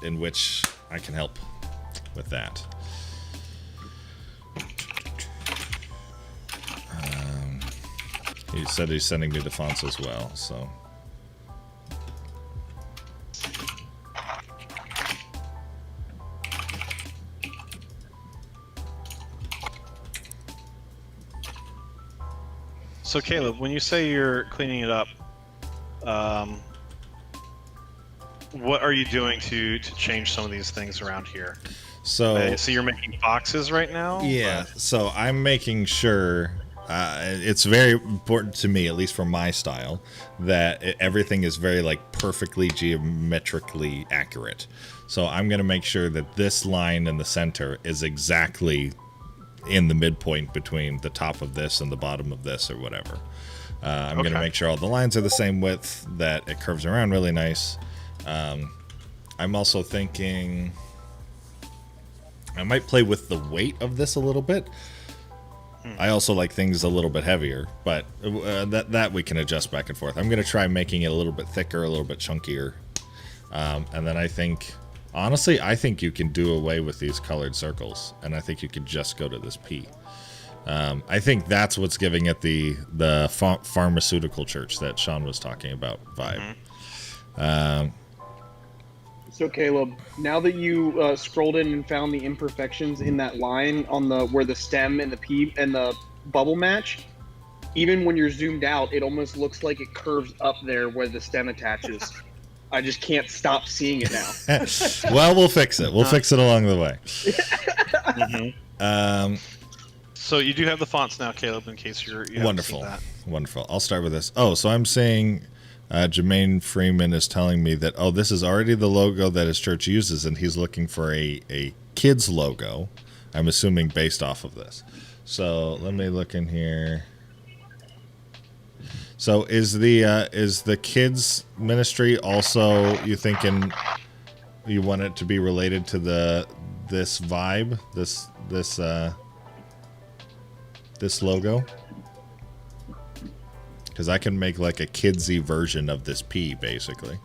in which I can help with that. He said he's sending me the fonts as well, so. So Caleb, when you say you're cleaning it up, what are you doing to change some of these things around here? So you're making boxes right now? Yeah, so I'm making sure it's very important to me, at least for my style, that everything is very like perfectly geometrically accurate. So I'm going to make sure that this line in the center is exactly in the midpoint between the top of this and the bottom of this or whatever. I'm going to make sure all the lines are the same width, that it curves around really nice. I'm also thinking I might play with the weight of this a little bit. I also like things a little bit heavier, but that we can adjust back and forth. I'm going to try making it a little bit thicker, a little bit chunkier. And then I think, honestly, I think you can do away with these colored circles, and I think you could just go to this P. I think that's what's giving it the pharmaceutical church that Sean was talking about vibe. So Caleb, now that you scrolled in and found the imperfections in that line on where the stem and the P and the bubble match, even when you're zoomed out, it almost looks like it curves up there where the stem attaches. I just can't stop seeing it now. Well, we'll fix it. We'll fix it along the way. So you do have the fonts now, Caleb, in case you wonderful, haven't seen that. Wonderful. I'll start with this. Oh, so I'm saying Jermaine Freeman is telling me that, this is already the logo that his church uses, and he's looking for a kids logo. I'm assuming based off of this. So let me look in here. So is the kids ministry also, you thinking you want it to be related to this vibe, this logo? Because I can make like a kidsy version of this P, basically.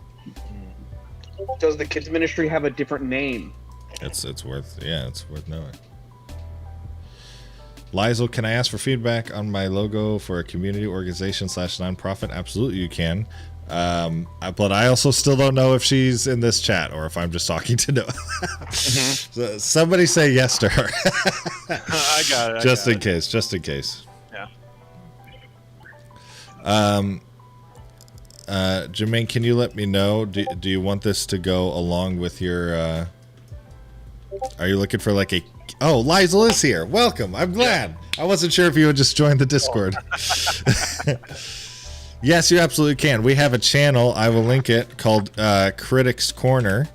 Does the kids ministry have a different name? It's worth knowing. Lizel, can I ask for feedback on my logo for a community organization / nonprofit? Absolutely, you can. But I also still don't know if she's in this chat or if I'm just talking to Noah. So somebody say yes to her. I got it. Just in case. Yeah. Jermaine, can you let me know? Do you want this to go along with your? Are you looking for like a? Oh, Lizel is here. Welcome. I'm glad. I wasn't sure if you would just join the Discord. Yes, you absolutely can. We have a channel. I will link it called Critics Corner.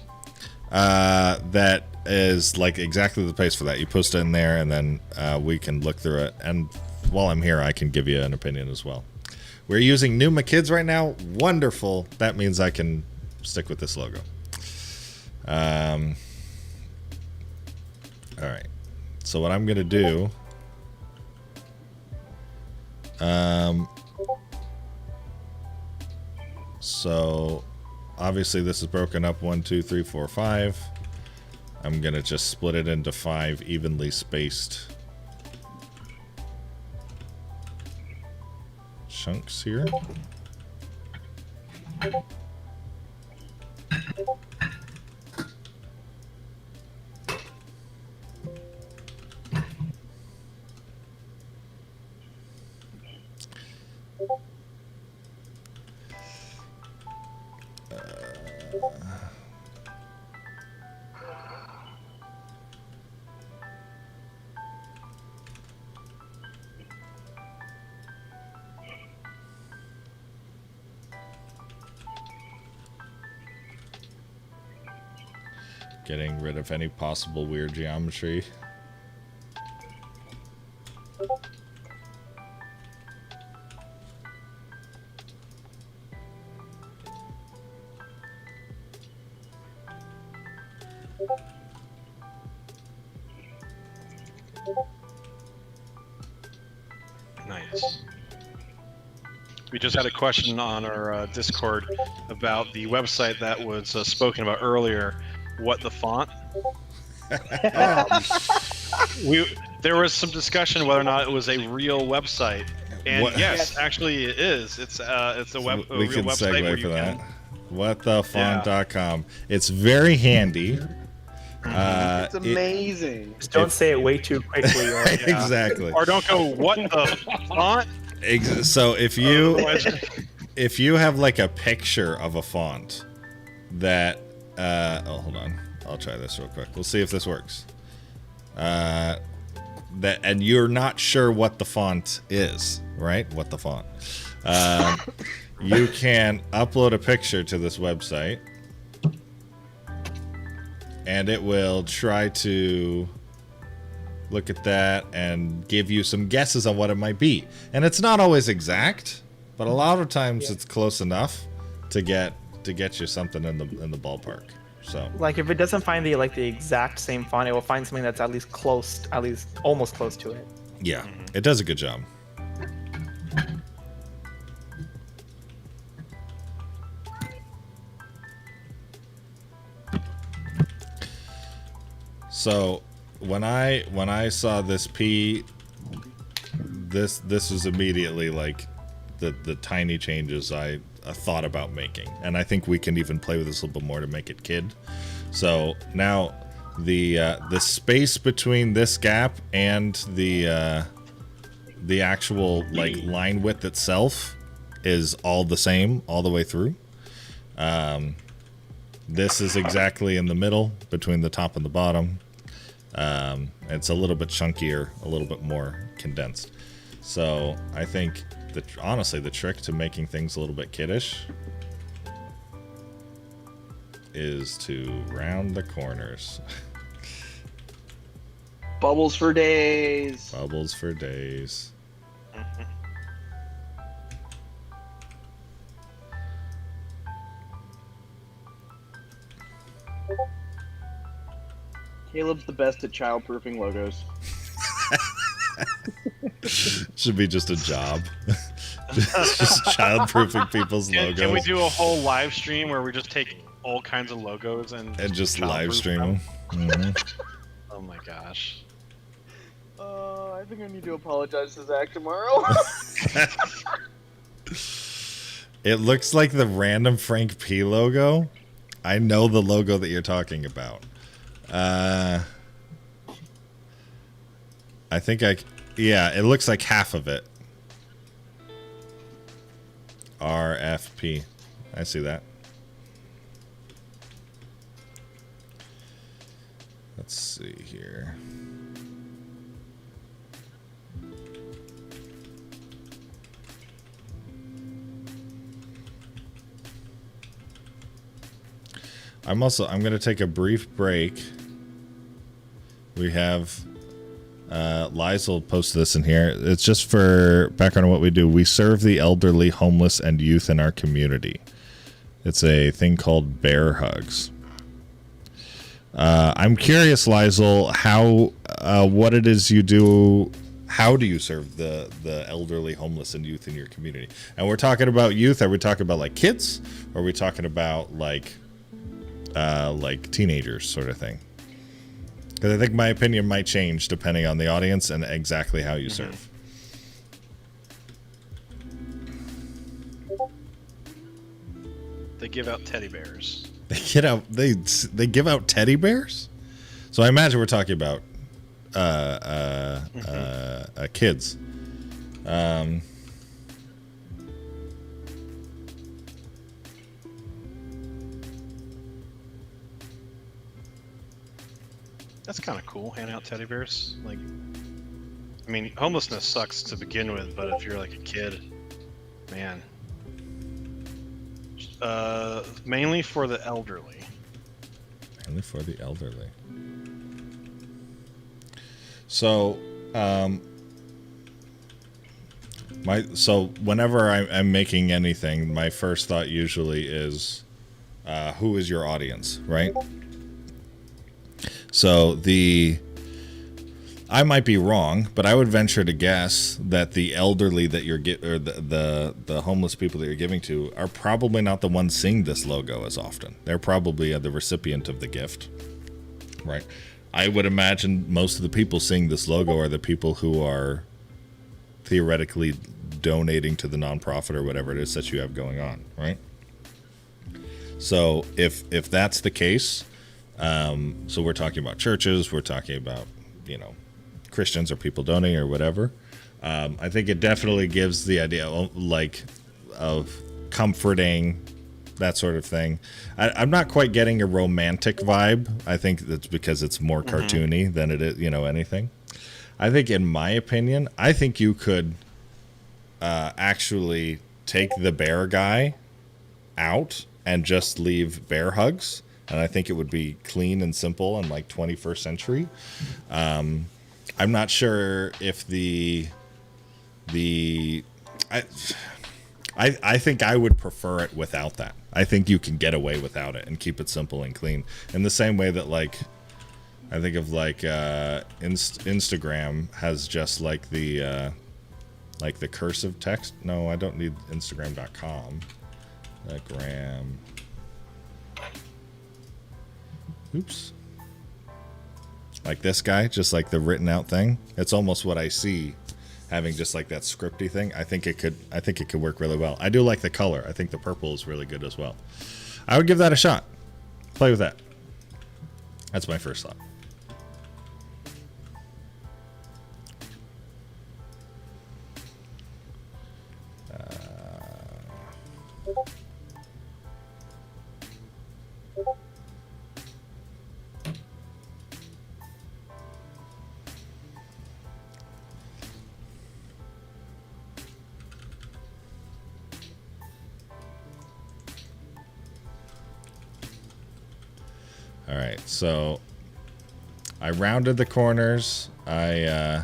That is like exactly the place for that. You post it in there, and then we can look through it. And while I'm here, I can give you an opinion as well. We're using Numa Kids right now. Wonderful. That means I can stick with this logo. All right. So what I'm going to do... So obviously this is broken up 1, 2, 3, 4, 5. I'm going to just split it into 5 evenly spaced chunks here. Getting rid of any possible weird geometry. Nice. We just had a question on our Discord about the website that was spoken about earlier. What the font? There was some discussion whether or not it was a real website, and yes, actually it is. It's a real website where you can. Whatthefont.com. It's very handy. It's amazing. Just don't say it way too quickly. Or, Exactly. Or don't go, what the font? So if you have like a picture of a font that hold on, I'll try this real quick. We'll see if this works. And you're not sure what the font is, right? What the font? You can upload a picture to this website, and it will try to look at that and give you some guesses on what it might be. And it's not always exact, but a lot of times it's close enough to get you something in the ballpark. So, like, if it doesn't find the exact same font, it will find something that's at least almost close to it. Yeah, it does a good job. So when I saw this P, this was immediately like the tiny changes I thought about making, and I think we can even play with this a little bit more to make it kid. So now the space between this gap and the actual like line width itself is all the same all the way through. This is exactly in the middle between the top and the bottom. It's a little bit chunkier, a little bit more condensed. So I think that honestly the trick to making things a little bit kiddish is to round the corners. Bubbles for days. Bubbles for days. Caleb's the best at childproofing logos. Should be just a job. just childproofing people's logos. Can we do a whole live stream where we just take all kinds of logos and just live stream them? Mm-hmm. Oh my gosh. I think I need to apologize to Zach tomorrow. It looks like the random Frank P logo. I know the logo that you're talking about. I think yeah, it looks like half of it. RFP. I see that. Let's see here. I'm going to take a brief break. We have Liza will post this in here. It's just for background on what we do. We serve the elderly, homeless, and youth in our community. It's a thing called Bear Hugs. I'm curious, Liza, how what it is you do. How do you serve the elderly, homeless, and youth in your community? And we're talking about youth. Are we talking about like kids? Or are we talking about like teenagers sort of thing? Because I think my opinion might change depending on the audience and exactly how you serve. They give out teddy bears. They give out teddy bears. So I imagine we're talking about kids. That's kind of cool, hand out teddy bears. Like, I mean, homelessness sucks to begin with, but if you're like a kid, man. Mainly for the elderly. Mainly for the elderly. So, whenever I'm making anything, my first thought usually is, who is your audience, right? So I might be wrong, but I would venture to guess that the elderly that you're or the homeless people that you're giving to are probably not the ones seeing this logo as often. They're probably the recipient of the gift, right? I would imagine most of the people seeing this logo are the people who are theoretically donating to the nonprofit or whatever it is that you have going on, right? So if that's the case, so we're talking about churches, we're talking about, Christians or people donating or whatever. I think it definitely gives the idea of comforting, that sort of thing. I'm not quite getting a romantic vibe. I think that's because it's more cartoony than it is, anything. I think, in my opinion, I think you could actually take the bear guy out and just leave bear hugs. And I think it would be clean and simple and 21st century. I'm not sure if I think I would prefer it without that. I think you can get away without it and keep it simple and clean. In the same way that I think of Instagram has just the cursive text. No, I don't need Instagram.com. Gram. Oops. Like this guy, just like the written out thing. It's almost what I see, having just that scripty thing. I think it could work really well. I do like the color. I think the purple is really good as well. I would give that a shot. Play with that. That's my first thought. All right, so I rounded the corners. I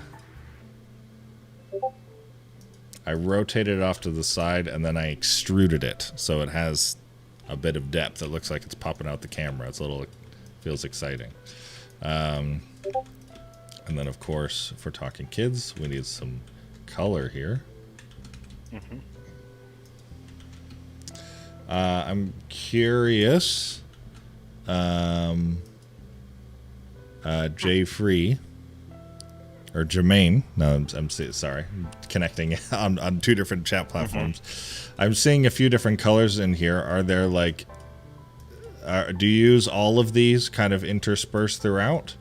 rotated it off to the side, and then I extruded it so it has a bit of depth. It looks like it's popping out the camera. It's feels exciting. And then, of course, if we're talking kids, we need some color here. I'm curious. Jay Free or Jermaine. No, I'm sorry. I'm connecting on two different chat platforms. I'm seeing a few different colors in here. Are there do you use all of these kind of interspersed throughout,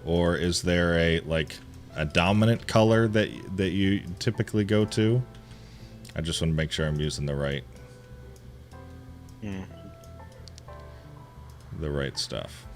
or is there a dominant color that you typically go to? I just want to make sure I'm using the right stuff.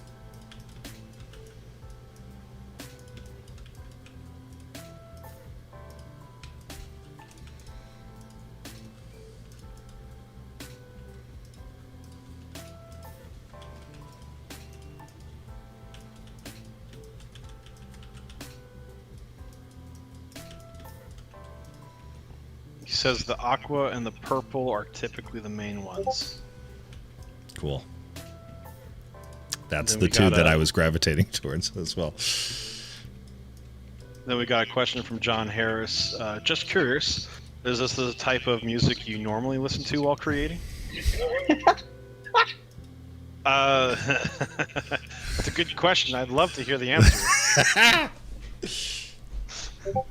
He says the aqua and the purple are typically the main ones. Cool. That's the two that I was gravitating towards as well. Then we got a question from John Harris. Just curious, is this the type of music you normally listen to while creating? That's a good question. I'd love to hear the answer.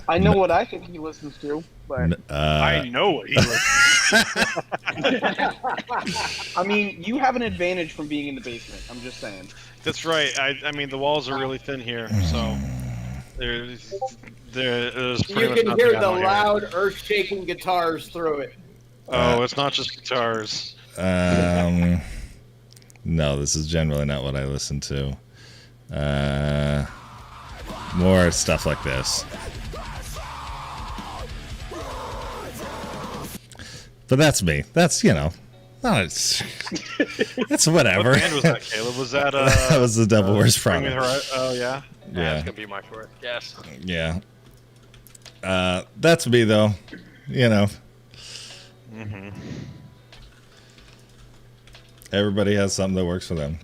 I know what I think he listens to, but I know what he listens I mean, you have an advantage from being in the basement. I'm just saying. That's right. I mean, the walls are really thin here, so there's pretty You much can nothing hear I the don't hear. loud, earth-shaking guitars through it. Oh, it's not just guitars. No, this is generally not what I listen to. More stuff like this. But that's me. That's, that's whatever. What band was that, Caleb? Was that That was The Devil Wears Bring Me Prada. the Horizon? Oh, yeah? That's gonna be my fourth guess. Yeah. That's me, though. Mm-hmm. Everybody has something that works for them.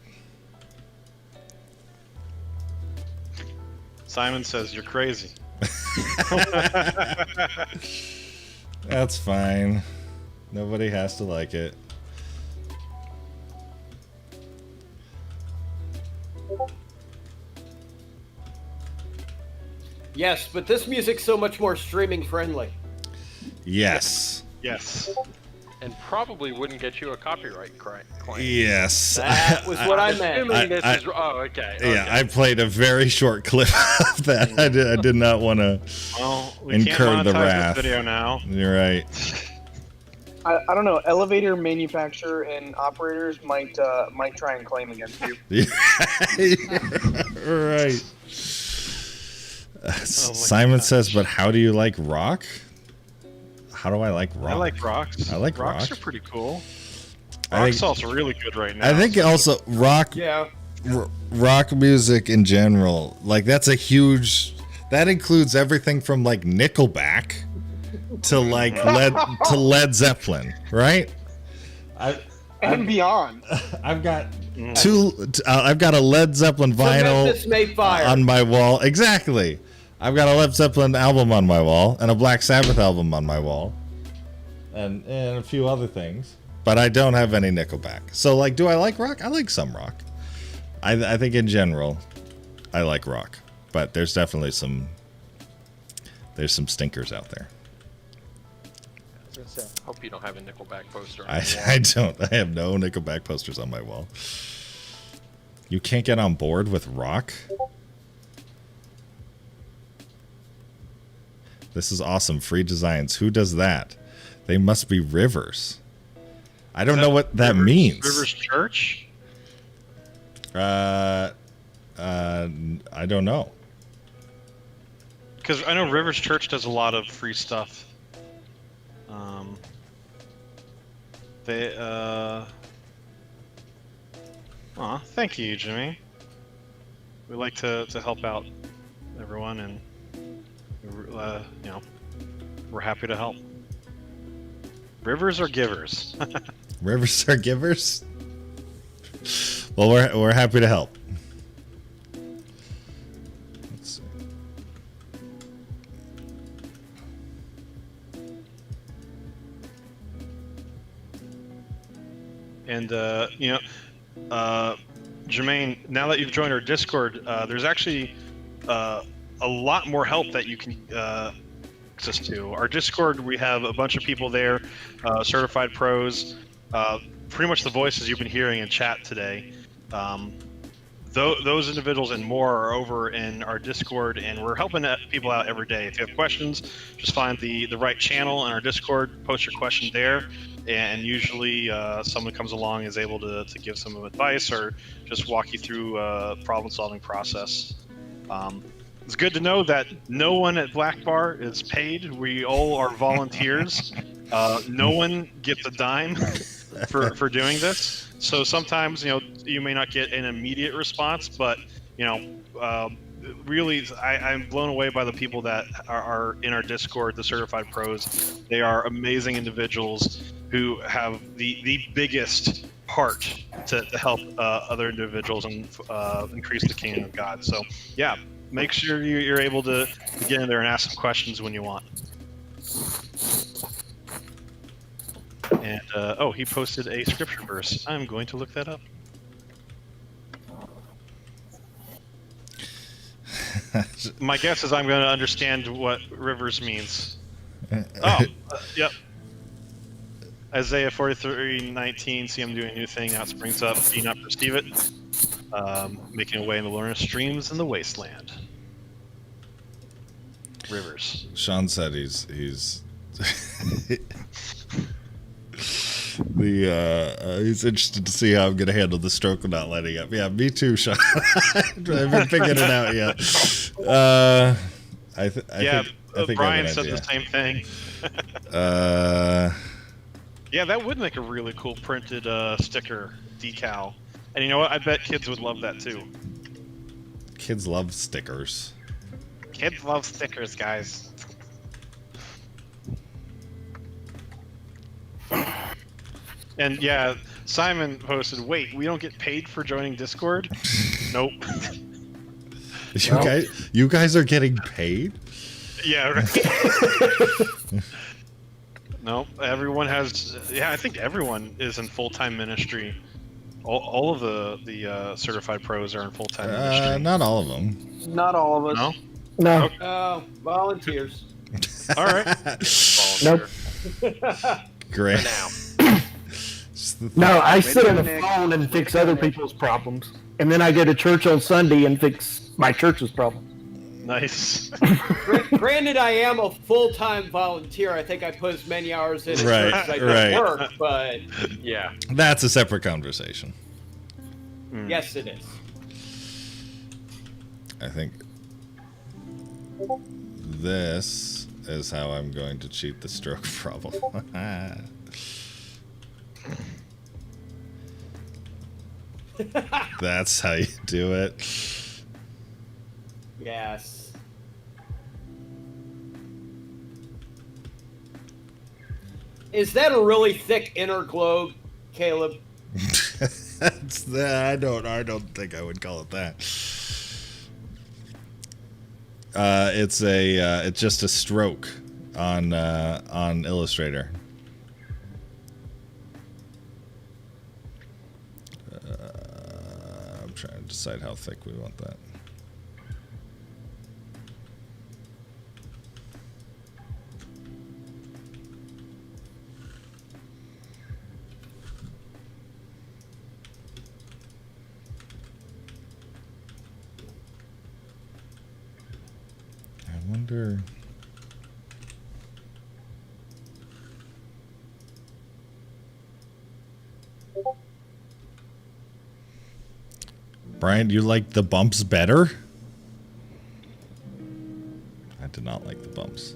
Simon says, you're crazy. That's fine. Nobody has to like it. Yes, but this music's so much more streaming friendly. Yes. Yes. And probably wouldn't get you a copyright claim. Yes. That was what I meant. Assuming this is... Oh, okay. Yeah, I played a very short clip of that. I did not want to Well, we incur can't the monetize wrath. this video now. You're right. I don't know. Elevator manufacturer and operators might try and claim against you. Right. Simon says, but how do you like rock? How do I like rock? I like rocks. I like rocks. rock. Are pretty cool. I Rock think- salt's really good right now. I think also rock Yeah. rock music in general, like that's a huge, that includes everything from like Nickelback to like Led Zeppelin, right? And beyond. I've got I've got a Led Zeppelin vinyl Memphis May Fire. on my wall. Exactly. I've got a Led Zeppelin album on my wall and a Black Sabbath album on my wall, and a few other things. But I don't have any Nickelback. So, like, do I like rock? I like some rock. I think in general, I like rock. But there's definitely some stinkers out there. Hope you don't have a Nickelback poster on I the wall. don't. I have no Nickelback posters on my wall. You can't get on board with rock? This is awesome. Free designs. Who does that? They must be Rivers. I don't know what that means. Rivers Church? I don't know. Because I know Rivers Church does a lot of free stuff. Thank you, Jimmy. We like to help out everyone, and we're happy to help. Rivers are givers. Rivers are givers? Well, we're happy to help. Let's see. And Jermaine, now that you've joined our Discord, there's actually a lot more help that you can access to. Our Discord, we have a bunch of people there, certified pros, pretty much the voices you've been hearing in chat today. Those individuals and more are over in our Discord, and we're helping people out every day. If you have questions, just find the right channel in our Discord, post your question there, and usually someone comes along and is able to give some advice or just walk you through a problem-solving process. It's good to know that no one at Black Bar is paid. We all are volunteers. No one gets a dime for doing this. So sometimes, you may not get an immediate response, but, really, I'm blown away by the people that are in our Discord, the certified pros. They are amazing individuals who have the biggest heart to help other individuals and increase the kingdom of God. So, yeah, make sure you're able to get in there and ask some questions when you want. And, he posted a scripture verse. I'm going to look that up. My guess is I'm going to understand what rivers means. Yep. Isaiah 43:19. See, I'm doing a new thing. Now it springs up. Do you not perceive it? Making a way in the wilderness, streams in the wasteland. Rivers. Sean said he's he's interested to see how I'm gonna handle the stroke of not letting up. Yeah, me too, Sean. I haven't figured it out yet. I think Brian said the same thing. Yeah, that would make a really cool printed sticker decal. And you know what? I bet kids would love that too. Kids love stickers. Kids love stickers, guys. And yeah, Simon posted, wait, we don't get paid for joining Discord? Nope. You guys are getting paid? Yeah, right. No, everyone has. Yeah, I think everyone is in full-time ministry. All of the certified pros are in full-time ministry. Not all of them. Not all of us. No? No. Oh, volunteers. All right. Nope. Great. For now. No, I sit on the Nick. phone and fix other people's problems, and then I go to church on Sunday and fix my church's problem. Nice. Granted, I am a full-time volunteer. I think I put as many hours in at Right, church as I right. do work, but yeah. That's a separate conversation. Yes, it is. I think this is how I'm going to cheat the stroke problem. That's how you do it. Yes. Is that a really thick inner globe, Caleb? I don't think I would call it that. It's just a stroke on Illustrator. I'm trying to decide how thick we want that. I wonder. Brian, do you like the bumps better? I did not like the bumps.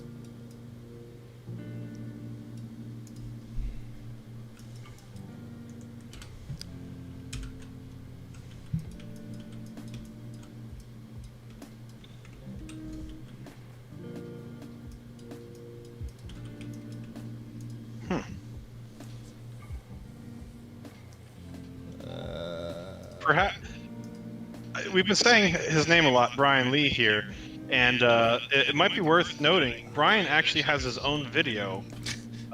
Perhaps we've been saying his name a lot, Brian Lee here, and it might be worth noting. Brian actually has his own video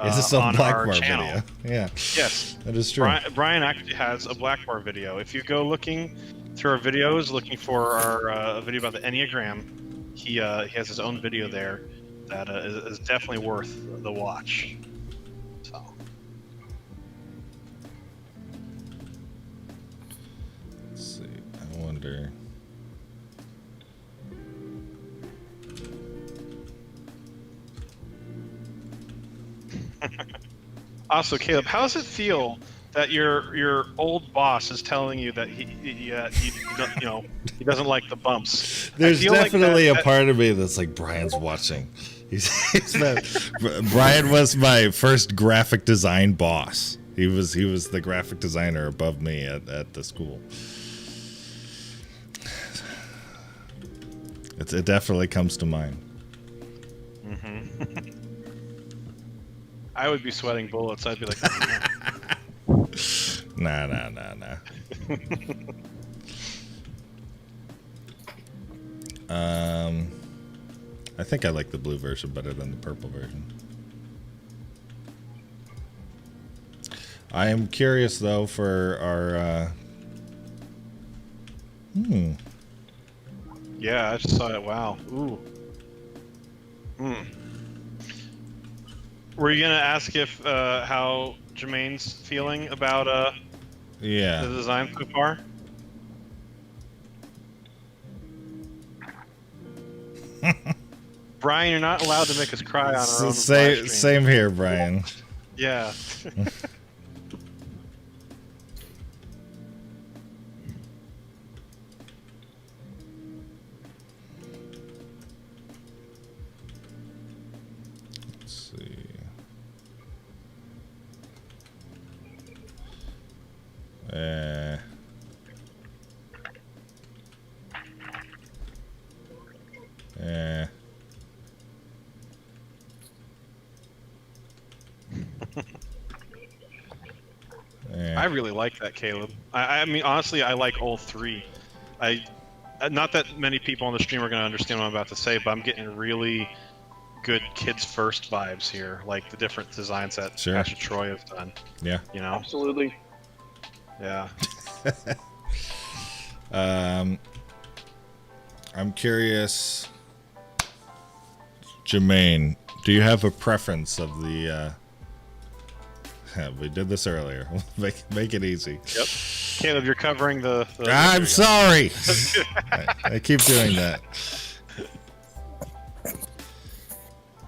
Is this a on black our bar channel. video? Yeah. Yes, That is true. Brian actually has a black bar video. If you go looking through our videos, looking for our video about the Enneagram, he has his own video there that is definitely worth the watch. So. Let's see. I wonder. Also, Caleb, how does it feel that your old boss is telling you that he doesn't like the bumps? There's I feel like definitely that- a part of me that's like, Brian's watching. Brian was my first graphic design boss. He was the graphic designer above me at the school. It definitely comes to mind. Mhm. I would be sweating bullets. I'd be like, Nah. I think I like the blue version better than the purple version. I am curious though for our. yeah, I just saw it. Wow. Ooh. Were you gonna ask if how Jermaine's feeling about Yeah. the design so far? Brian, you're not allowed to make us cry on our own live stream. Same here, Brian. Yeah. Let's see. I really like that, Caleb. I mean, honestly, I like all three. Not that many people on the stream are going to understand what I'm about to say, but I'm getting really good kids first vibes here, like the different designs that Sure. Pastor Troy has done. Yeah. You know? Absolutely. Yeah. I'm curious, Jermaine, do you have a preference of the we did this earlier. make it easy. Yep. Caleb, you're covering the I'm sorry. I keep doing that.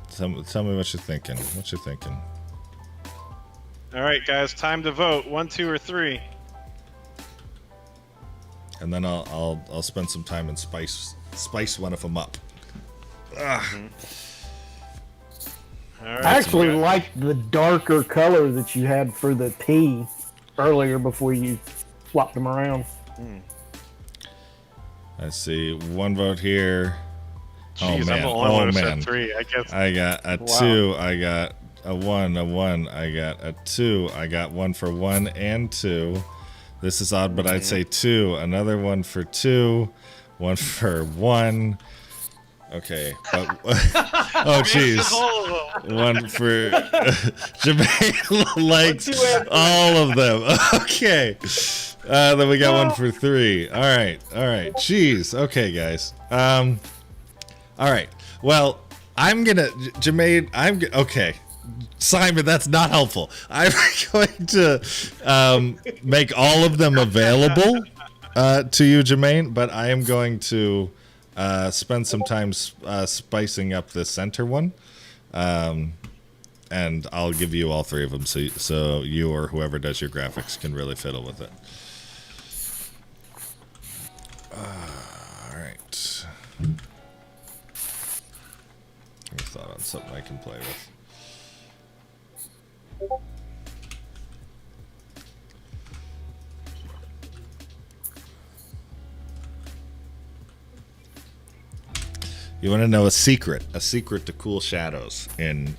Tell me what you're thinking. What you're thinking. All right, guys, time to vote. 1, 2, or 3. And then I'll spend some time and spice one of them up. All right, I actually so we got- liked the darker color that you had for the P earlier before you swapped them around. Let's see. One vote here. Jeez, Oh man. I'm the only Oh one who said man. 3. I guess. I got a 2. I got a 1. I got a 2. I got 1 for 1 and 2. This is odd, but I'd say 2. Another 1 for 2. 1 for 1. Okay. Oh, jeez. 1 for... Jermaine likes all of them. Okay. Then we got 1 for 3. All right. Jeez. Okay, guys. All right. Well, I'm gonna... Jermaine, okay. Simon, that's not helpful. I'm going to make all of them available to you, Jermaine, but I am going to spend some time spicing up the center one, and I'll give you all 3 of them so you or whoever does your graphics can really fiddle with it. All right. I thought on something I can play with. You want to know a secret to cool shadows in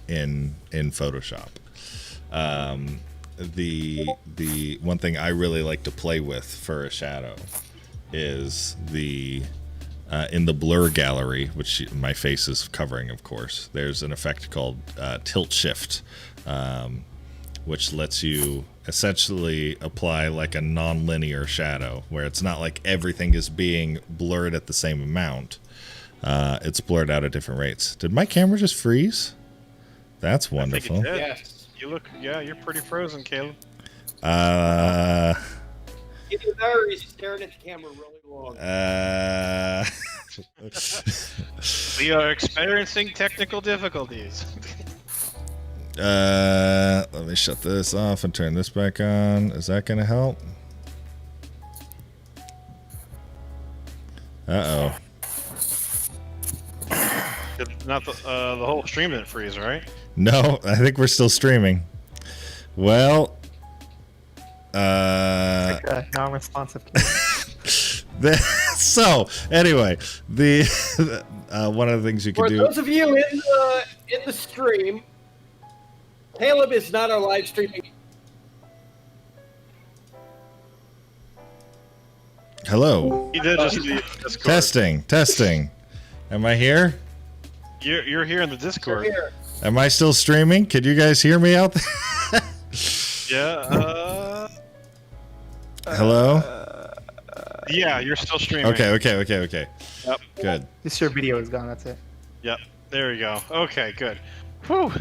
Photoshop. The one thing I really like to play with for a shadow is the in the blur gallery, which my face is covering, of course. There's an effect called tilt shift, which lets you essentially apply like a non-linear shadow, where it's not like everything is being blurred at the same amount. It's blurred out at different rates. Did my camera just freeze? That's wonderful. I think it did. Yes. You look, you're pretty frozen, Caleb. He's staring at the camera really long. We are experiencing technical difficulties. Let me shut this off and turn this back on. Is that gonna help? Uh-oh. Not the whole stream didn't freeze, right? No, I think we're still streaming. Well, non-responsive. So anyway, the one of the things you can For do. those of you in the stream, Caleb is not our live streaming. Hello. He did just leave Discord. Testing. Am I here? You're here in the Discord. Here. Am I still streaming? Could you guys hear me out there? Yeah. Hello? Yeah, you're still streaming. Okay. Yep. Good. Just your video is gone. That's it. Yep. There we go. Okay, good. Whew.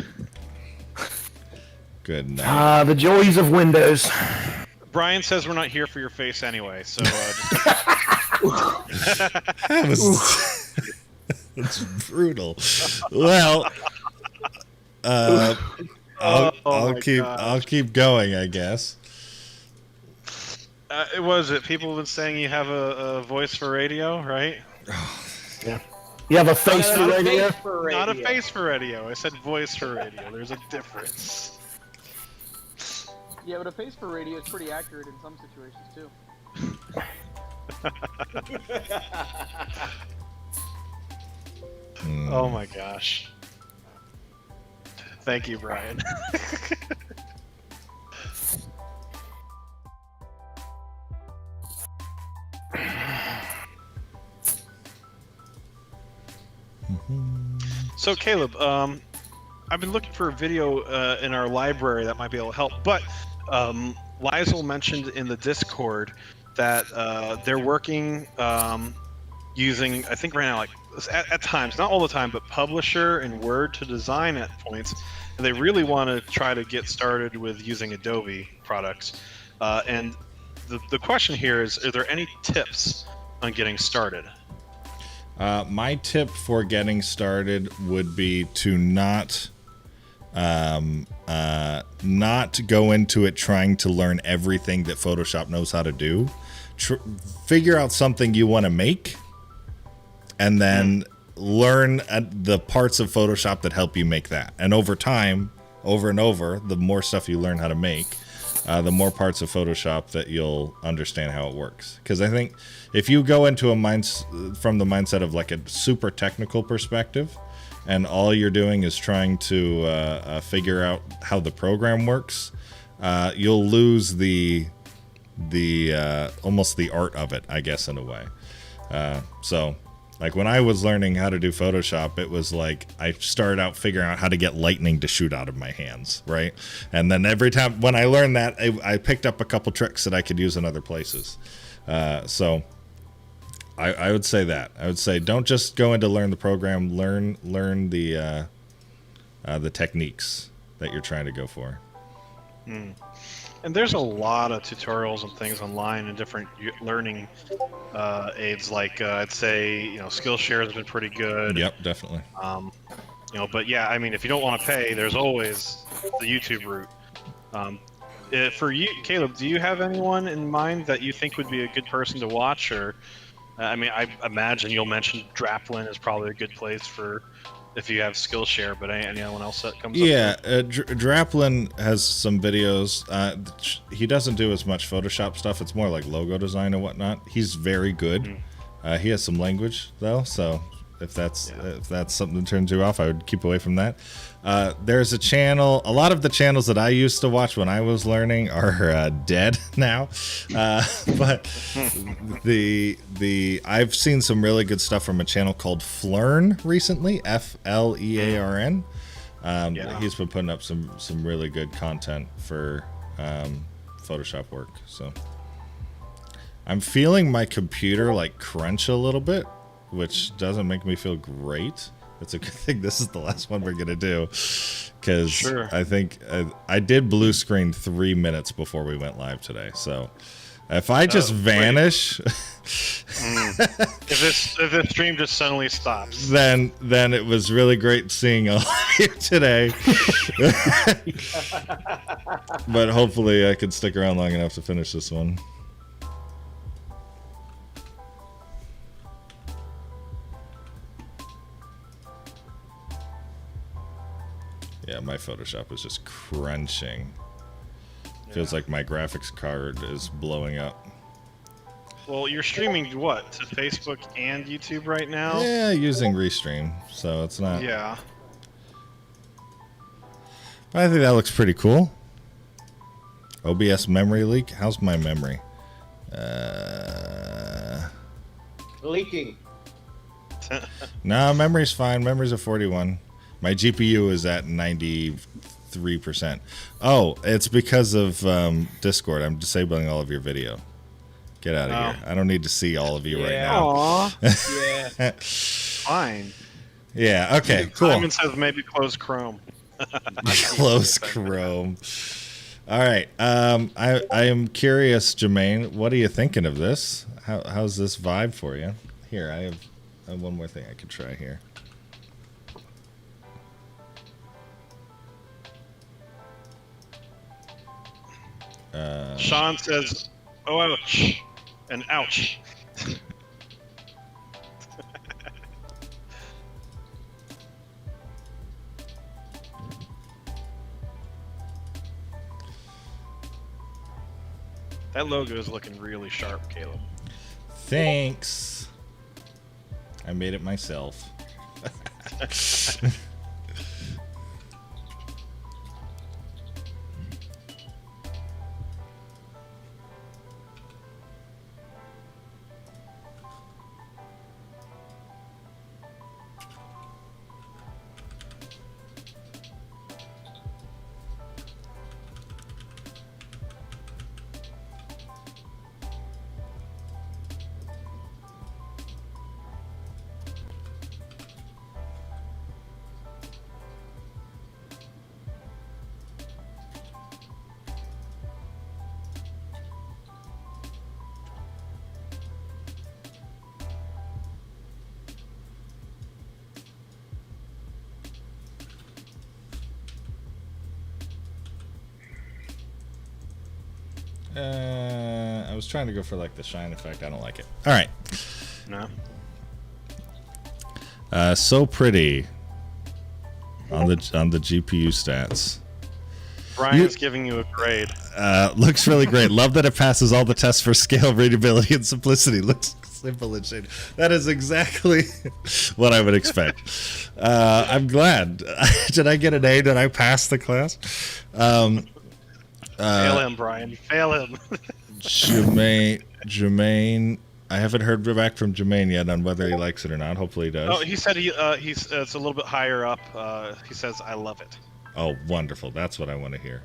Good night. The joys of Windows. Brian says we're not here for your face anyway, so That was that's brutal. Well, I'll keep going, I guess. It was it. People have been saying you have a voice for radio, right? Yeah. You have a face for radio? Not a face for radio. I said voice for radio. There's a difference. Yeah, but a face for radio is pretty accurate in some situations too. Oh my gosh. Thank you, Brian. So Caleb, I've been looking for a video in our library that might be able to help, but Lizel mentioned in the Discord that they're working using, I think right now, like at times, not all the time, but Publisher and Word to design at points, and they really want to try to get started with using Adobe products. And the question here is, are there any tips on getting started? My tip for getting started would be to not go into it trying to learn everything that Photoshop knows how to do. Figure out something you want to make, and then learn the parts of Photoshop that help you make that. And over time, over and over, the more stuff you learn how to make, the more parts of Photoshop that you'll understand how it works. Because I think if you go into from the mindset of like a super technical perspective, and all you're doing is trying to figure out how the program works, you'll lose the almost the art of it, I guess, in a way. So like when I was learning how to do Photoshop, it was like I started out figuring out how to get lightning to shoot out of my hands, right? And then every time when I learned that, I picked up a couple tricks that I could use in other places. So I would say that. I would say don't just go in to learn the program, learn the techniques that you're trying to go for. And there's a lot of tutorials and things online and different learning aids. Like I'd say, Skillshare has been pretty good. Yep, definitely. But yeah, I mean, if you don't want to pay, there's always the YouTube route. For you, Caleb, do you have anyone in mind that you think would be a good person to watch? Or, I mean, I imagine you'll mention Draplin is probably a good place for if you have Skillshare, but anyone else that comes up? Yeah, Draplin has some videos. He doesn't do as much Photoshop stuff. It's more like logo design and whatnot. He's very good. He has some language though, so if that's something that turns you off, I would keep away from that. There's a channel. A lot of the channels that I used to watch when I was learning are dead now, but I've seen some really good stuff from a channel called Flern recently. Flearn. He's been putting up some really good content for Photoshop work. So I'm feeling my computer like crunch a little bit, which doesn't make me feel great. It's a good thing this is the last one we're gonna do, because I think I did blue screen 3 minutes before we went live today. So if I just vanish, if this stream just suddenly stops, then it was really great seeing all of you today. But hopefully I could stick around long enough to finish this one. Yeah, my Photoshop is just crunching. Feels like my graphics card is blowing up. Well, you're streaming what, to Facebook and YouTube right now? Yeah, using Restream, so it's not. Yeah. But I think that looks pretty cool. OBS memory leak. How's my memory? Leaking. No, memory's fine. Memory's at 41. My GPU is at 93%. Oh, it's because of Discord. I'm disabling all of your video. Get out of here. I don't need to see all of you right now. Yeah. Fine. Yeah, okay, cool. Simon says maybe close Chrome. Close Chrome. All right. I am curious, Jermaine. What are you thinking of this? How's this vibe for you? Here, I have one more thing I could try here. Sean says, "Oh ouch," and ouch. That logo is looking really sharp, Caleb. Thanks. I made it myself. I was trying to go for like the shine effect. I don't like it. All right. No. So pretty on the GPU stats. Brian's giving you a grade. Looks really great. Love that it passes all the tests for scale, readability, and simplicity. Looks simple and shady. That is exactly what I would expect. I'm glad. Did I get an A? Did I pass the class? Fail him, Brian. Fail him. Jermaine. I haven't heard back from Jermaine yet on whether he likes it or not. Hopefully he does. Oh, he said he's it's a little bit higher up. He says, "I love it." Oh, wonderful. That's what I want to hear.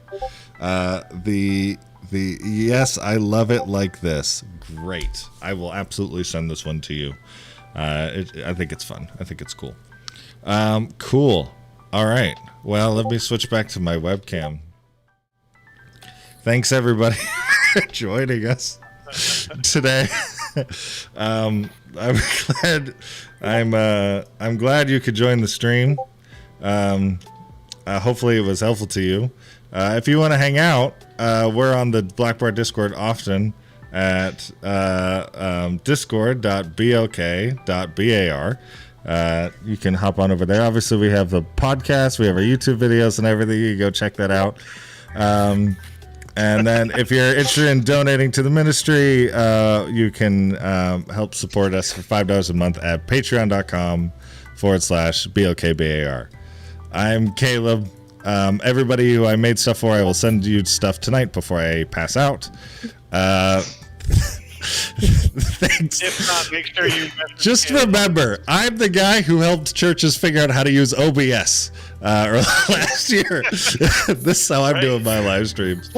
The yes, I love it like this. Great. I will absolutely send this one to you. I think it's fun. I think it's cool. Cool. All right. Well, let me switch back to my webcam. Thanks everybody for joining us today. I'm glad you could join the stream. Hopefully it was helpful to you. If you want to hang out, we're on the Blackboard Discord often at discord.blk.bar. You can hop on over there. Obviously, we have the podcast, we have our YouTube videos and everything. You can go check that out. And then if you're interested in donating to the ministry, you can help support us for $5 a month at patreon.com/BLKBAR. I'm Caleb. Everybody who I made stuff for, I will send you stuff tonight before I pass out. Thanks. If not, make sure you just remember, I'm the guy who helped churches figure out how to use OBS last year. This is how I'm doing my live streams.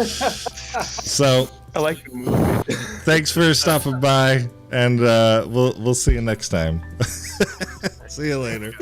So I like the movie. Thanks for stopping by, and we'll see you next time. See you later.